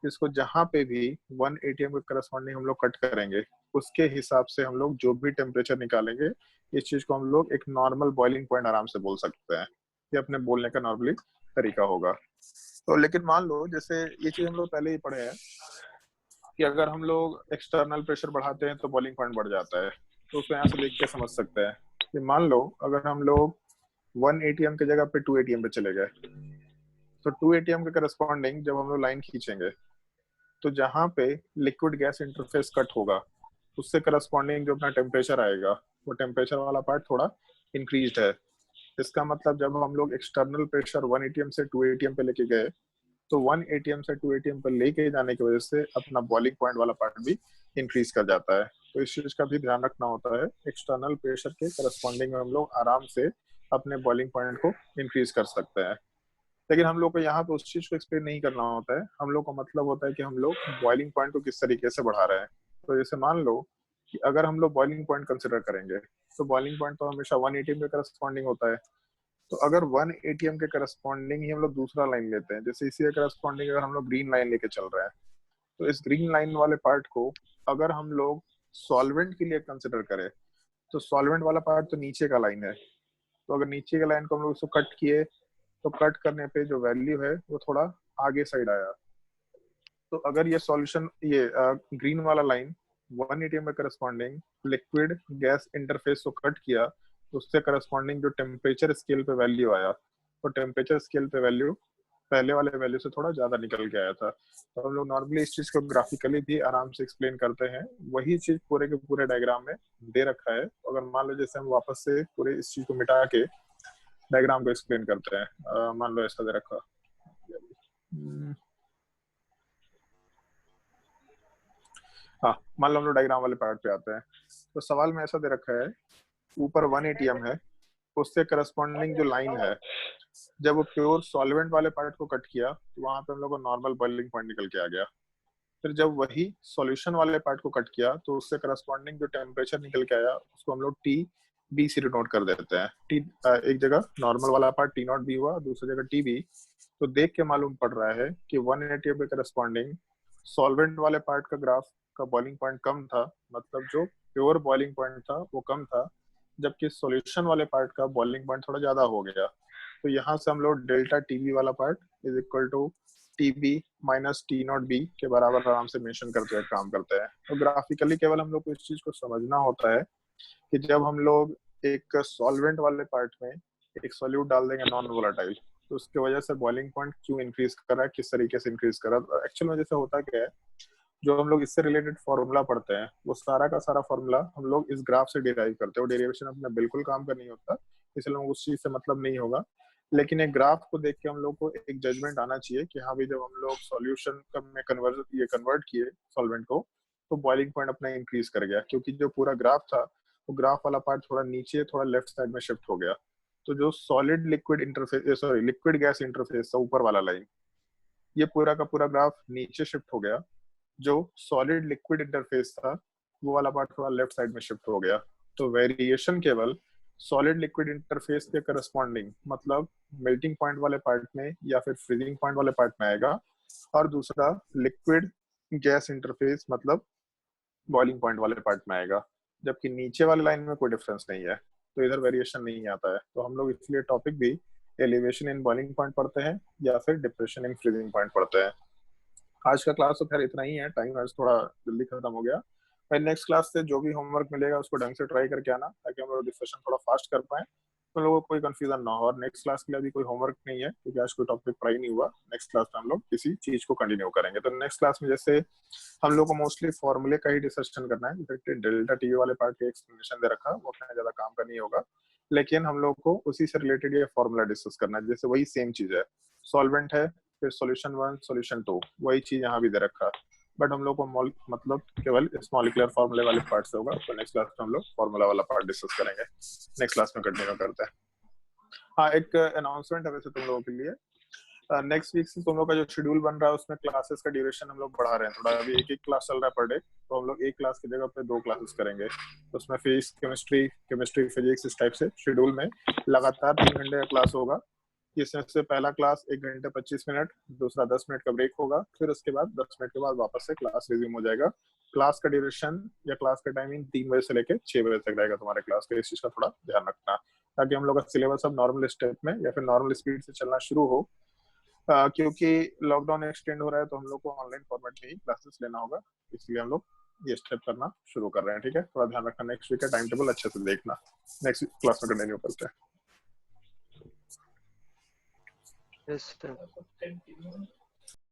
इसको जहां पे भी 1 atm के करस्पॉन्डिंग हम लोग कट करेंगे, उसके हिसाब से हम लोग जो भी टेम्परेचर निकालेंगे, इस चीज को हम लोग एक नॉर्मल बॉइलिंग पॉइंट आराम से बोल सकते हैं। ये अपने बोलने का नॉर्मली तरीका होगा। तो लेकिन मान लो जैसे ये चीज हम लोग पहले ही पढ़े हैं कि अगर हम लोग एक्सटर्नल प्रेशर बढ़ाते हैं तो बॉइलिंग पॉइंट बढ़ जाता है। तो उसको यहाँ से देख के समझ सकते हैं कि मान लो अगर हम लोग 1 atm की जगह पे 2 atm पे चले गए, तो 2 atm के करस्पॉन्डिंग जब हम लोग लाइन खींचेंगे, तो जहाँ पे लिक्विड गैस इंटरफेस कट होगा उससे करस्पॉन्डिंग जो अपना टेम्परेचर आएगा वो टेम्परेचर वाला पार्ट थोड़ा इंक्रीज्ड है। इसका मतलब जब हम लोग एक्सटर्नल प्रेशर 1 atm से 2 atm पे लेके गए तो 1 atm से 2 atm पर लेके जाने की वजह से अपना बॉइलिंग पॉइंट वाला पार्ट भी इंक्रीज कर जाता है। तो इस चीज का भी ध्यान रखना होता है। एक्सटर्नल प्रेशर के करस्पॉन्डिंग में हम लोग आराम से अपने बॉइलिंग पॉइंट को इंक्रीज कर सकते हैं। लेकिन हम लोग को यहाँ पे उस चीज को एक्सप्लेन नहीं करना होता है। हम लोग का मतलब होता है कि हम लोग बॉइलिंग पॉइंट को किस तरीके से बढ़ा रहे हैं। तो जैसे मान लो कि अगर हम लोग बॉइलिंग पॉइंट कंसिडर करेंगे तो बॉइलिंग पॉइंट तो हमेशा 1 atm के करस्पॉन्डिंग होता है। तो अगर 1 atm के करस्पॉन्डिंग ही हम लोग दूसरा लाइन लेते हैं, जैसे इसी के करस्पॉन्डिंग अगर हम लोग ग्रीन लाइन लेके चल रहे हैं, तो इस ग्रीन लाइन वाले पार्ट को अगर हम लोग सॉल्वेंट के लिए कंसिडर करें तो सॉल्वेंट वाला पार्ट तो नीचे का लाइन है। तो अगर नीचे के लाइन को हम लोग उसको कट किए तो कट करने पे जो वैल्यू है वो थोड़ा आगे साइड आया। तो अगर ये सॉल्यूशन ये ग्रीन वाला लाइन 1 atm में करस्पॉन्डिंग लिक्विड गैस इंटरफेस को कट किया तो उससे करस्पॉन्डिंग जो टेम्परेचर स्केल पे वैल्यू आया तो टेम्परेचर स्केल पे वैल्यू पहले वाले वैल्यू से थोड़ा ज्यादा निकल के आया था। तो हम लोग नॉर्मली इस चीज को ग्राफिकली भी आराम से एक्सप्लेन करते हैं। वही चीज पूरे के पूरे डायग्राम में दे रखा है। अगर मान लो जैसे हम वापस से पूरे इस चीज को मिटा के डायग्राम को एक्सप्लेन करते हैं। मान लो ऐसा दे रखा। हाँ, मान लो हम लोग डायग्राम वाले पार्ट पे आते हैं। तो सवाल में ऐसा दे रखा है ऊपर 1 atm है उससे करस्पॉन्डिंग जो लाइन है जब वो प्योर सॉल्वेंट वाले पार्ट को कट किया तो वहां पे हम लोग को नॉर्मल बॉइलिंग पॉइंट निकल के आ गया। फिर जब वही सॉल्यूशन वाले पार्ट को कट किया तो उससे करस्पॉन्डिंग जो टेम्परेचर निकल के आया उसको हम लोग टी बी से डिनोट कर देते हैं। टी एक जगह नॉर्मल वाला पार्ट टी नॉट बी हुआ, दूसरी जगह टी बी। तो देख के मालूम पड़ रहा है कि 1 atm के करस्पॉन्डिंग सॉल्वेंट वाले पार्ट का ग्राफ का बॉइलिंग पॉइंट कम था, मतलब जो प्योर बॉइलिंग पॉइंट था वो कम था, जबकि सॉल्यूशन वाले पार्ट का बॉइलिंग पॉइंट थोड़ा ज्यादा हो गया। तो यहाँ से हम लोग डेल्टा टीबी वाला part is equal to T B minus T not B के बराबर आराम से मेंशन करते हुए काम करते हैं। तो ग्राफिकली केवल हम लोग को इस चीज को समझना होता है कि जब हम लोग एक सॉल्वेंट वाले पार्ट में एक सॉल्यूट डाल देंगे नॉन वोलेटाइल तो उसकी वजह से बॉइलिंग पॉइंट क्यों इंक्रीज कर रहा है, किस तरीके से इंक्रीज कर रहा है। एक्चुअल में जैसे होता क्या है, जो हम लोग इससे रिलेटेड फॉर्मूला पढ़ते हैं वो सारा का सारा फॉर्मूला हम लोग इस ग्राफ से डिराइव करते हैं। वो डेरिवेशन अपना बिल्कुल काम का नहीं होता, इसलिए हम उस चीज से मतलब नहीं होगा। लेकिन एक ग्राफ को देख के हम लोग को एक जजमेंट आना चाहिए कि हाँ भाई जब हम लोग सॉल्यूशन में कन्वर्ट किए सॉल्वेंट को तो बॉइलिंग पॉइंट अपना इंक्रीज कर गया, क्योंकि जो पूरा ग्राफ था वो ग्राफ वाला पार्ट थोड़ा नीचे थोड़ा लेफ्ट साइड में शिफ्ट हो गया। तो जो solid liquid interface sorry liquid gas interface था ऊपर वाला लाइन, ये पूरा का पूरा ग्राफ नीचे शिफ्ट हो गया। जो सॉलिड लिक्विड इंटरफेस था वो वाला पार्ट थोड़ा लेफ्ट साइड में शिफ्ट हो गया। तो वेरिएशन केवल सॉलिड लिक्विड इंटरफेस के करस्पॉन्डिंग मतलब मेल्टिंग पॉइंट वाले पार्ट में या फिर फ्रीजिंग पॉइंट वाले पार्ट में आएगा, और दूसरा लिक्विड गैस इंटरफेस मतलब बॉइलिंग पॉइंट वाले पार्ट में आएगा। जबकि नीचे वाले लाइन में कोई डिफरेंस नहीं है, तो इधर वेरिएशन नहीं आता है। तो हम लोग इसलिए टॉपिक भी एलिवेशन इन बॉइलिंग पॉइंट पढ़ते हैं या फिर डिप्रेशन इन फ्रीजिंग पॉइंट पढ़ते हैं। आज का क्लास तो खैर इतना ही है, टाइम आज थोड़ा जल्दी खत्म हो गया। भाई नेक्स्ट क्लास से जो भी होमवर्क मिलेगा उसको ढंग से ट्राई करके आना ताकि हम लोग डिस्कशन थोड़ा फास्ट कर पाए, तो लोगों को कोई कंफ्यूजन ना हो। और नेक्स्ट क्लास के लिए अभी कोई होमवर्क नहीं है क्योंकि आज कोई टॉपिक पढ़ाई नहीं हुआ। नेक्स्ट क्लास में हम लोग किसी चीज को कंटिन्यू करेंगे। तो नेक्स्ट क्लास में जैसे हम लोग को मोस्टली फॉर्मूले का ही डिस्कशन करना है। जैसे डेल्टा टी वाले पार्ट के एक्सप्लेनेशन दे रखा, वो उतना ज्यादा काम का नहीं होगा, लेकिन हम लोग को उसी से रिलेटेड ये फॉर्मूला डिस्कस करना है। जैसे वही सेम चीज है, सॉल्वेंट है फिर सॉल्यूशन 1 सॉल्यूशन 2, वही चीज यहाँ भी दे रखा, बट हम लोग को मतलब केवल इस मॉलिक्यूलर फॉर्मूले वाले पार्ट से होगा। तो नेक्स्ट क्लास में हम लोग फॉर्मूला वाला पार्ट डिस्कस करेंगे। नेक्स्ट क्लास में कंटिन्यू करते हैं। हाँ, एक अनाउंसमेंट है वैसे तुम लोगों के लिए। नेक्स्ट वीक से तुम लोग का जो शेड्यूल बन रहा है उसमें क्लासेस का ड्यूरेशन हम लोग बढ़ा रहे हैं थोड़ा। अभी एक क्लास चल रहा है पर डे, तो हम लोग एक क्लास की जगह पे 2 क्लासेस करेंगे। तो उसमें फिजिक्स केमिस्ट्री फिजिक्स इस टाइप से शेड्यूल में लगातार 3 घंटे का क्लास होगा। इसमें से पहला क्लास 1 घंटे 25 मिनट, दूसरा 10 मिनट का ब्रेक होगा, फिर उसके बाद 10 मिनट के बाद वापस से क्लास रिज्यूम हो जाएगा। क्लास का ड्यूरेशन या क्लास का टाइमिंग 3 बजे से लेकर 6 बजे तक रहेगा तुम्हारे क्लास का। इस चीज का थोड़ा ध्यान रखना ताकि हम लोग का सिलेबस अब नॉर्मल स्टेप में या फिर नॉर्मल स्पीड से चलना शुरू हो। क्योंकि लॉकडाउन एक्सटेंड हो रहा है तो हम लोग को ऑनलाइन फॉर्मेट में ही क्लासेस लेना होगा, इसलिए हम लोग ये स्टेप करना शुरू कर रहे हैं। ठीक है, थोड़ा ध्यान रखना। नेक्स्ट वीक का टाइम टेबल अच्छे से देखना। नेक्स्ट क्लास में कंटिन्यू करते हैं। Yes, sir.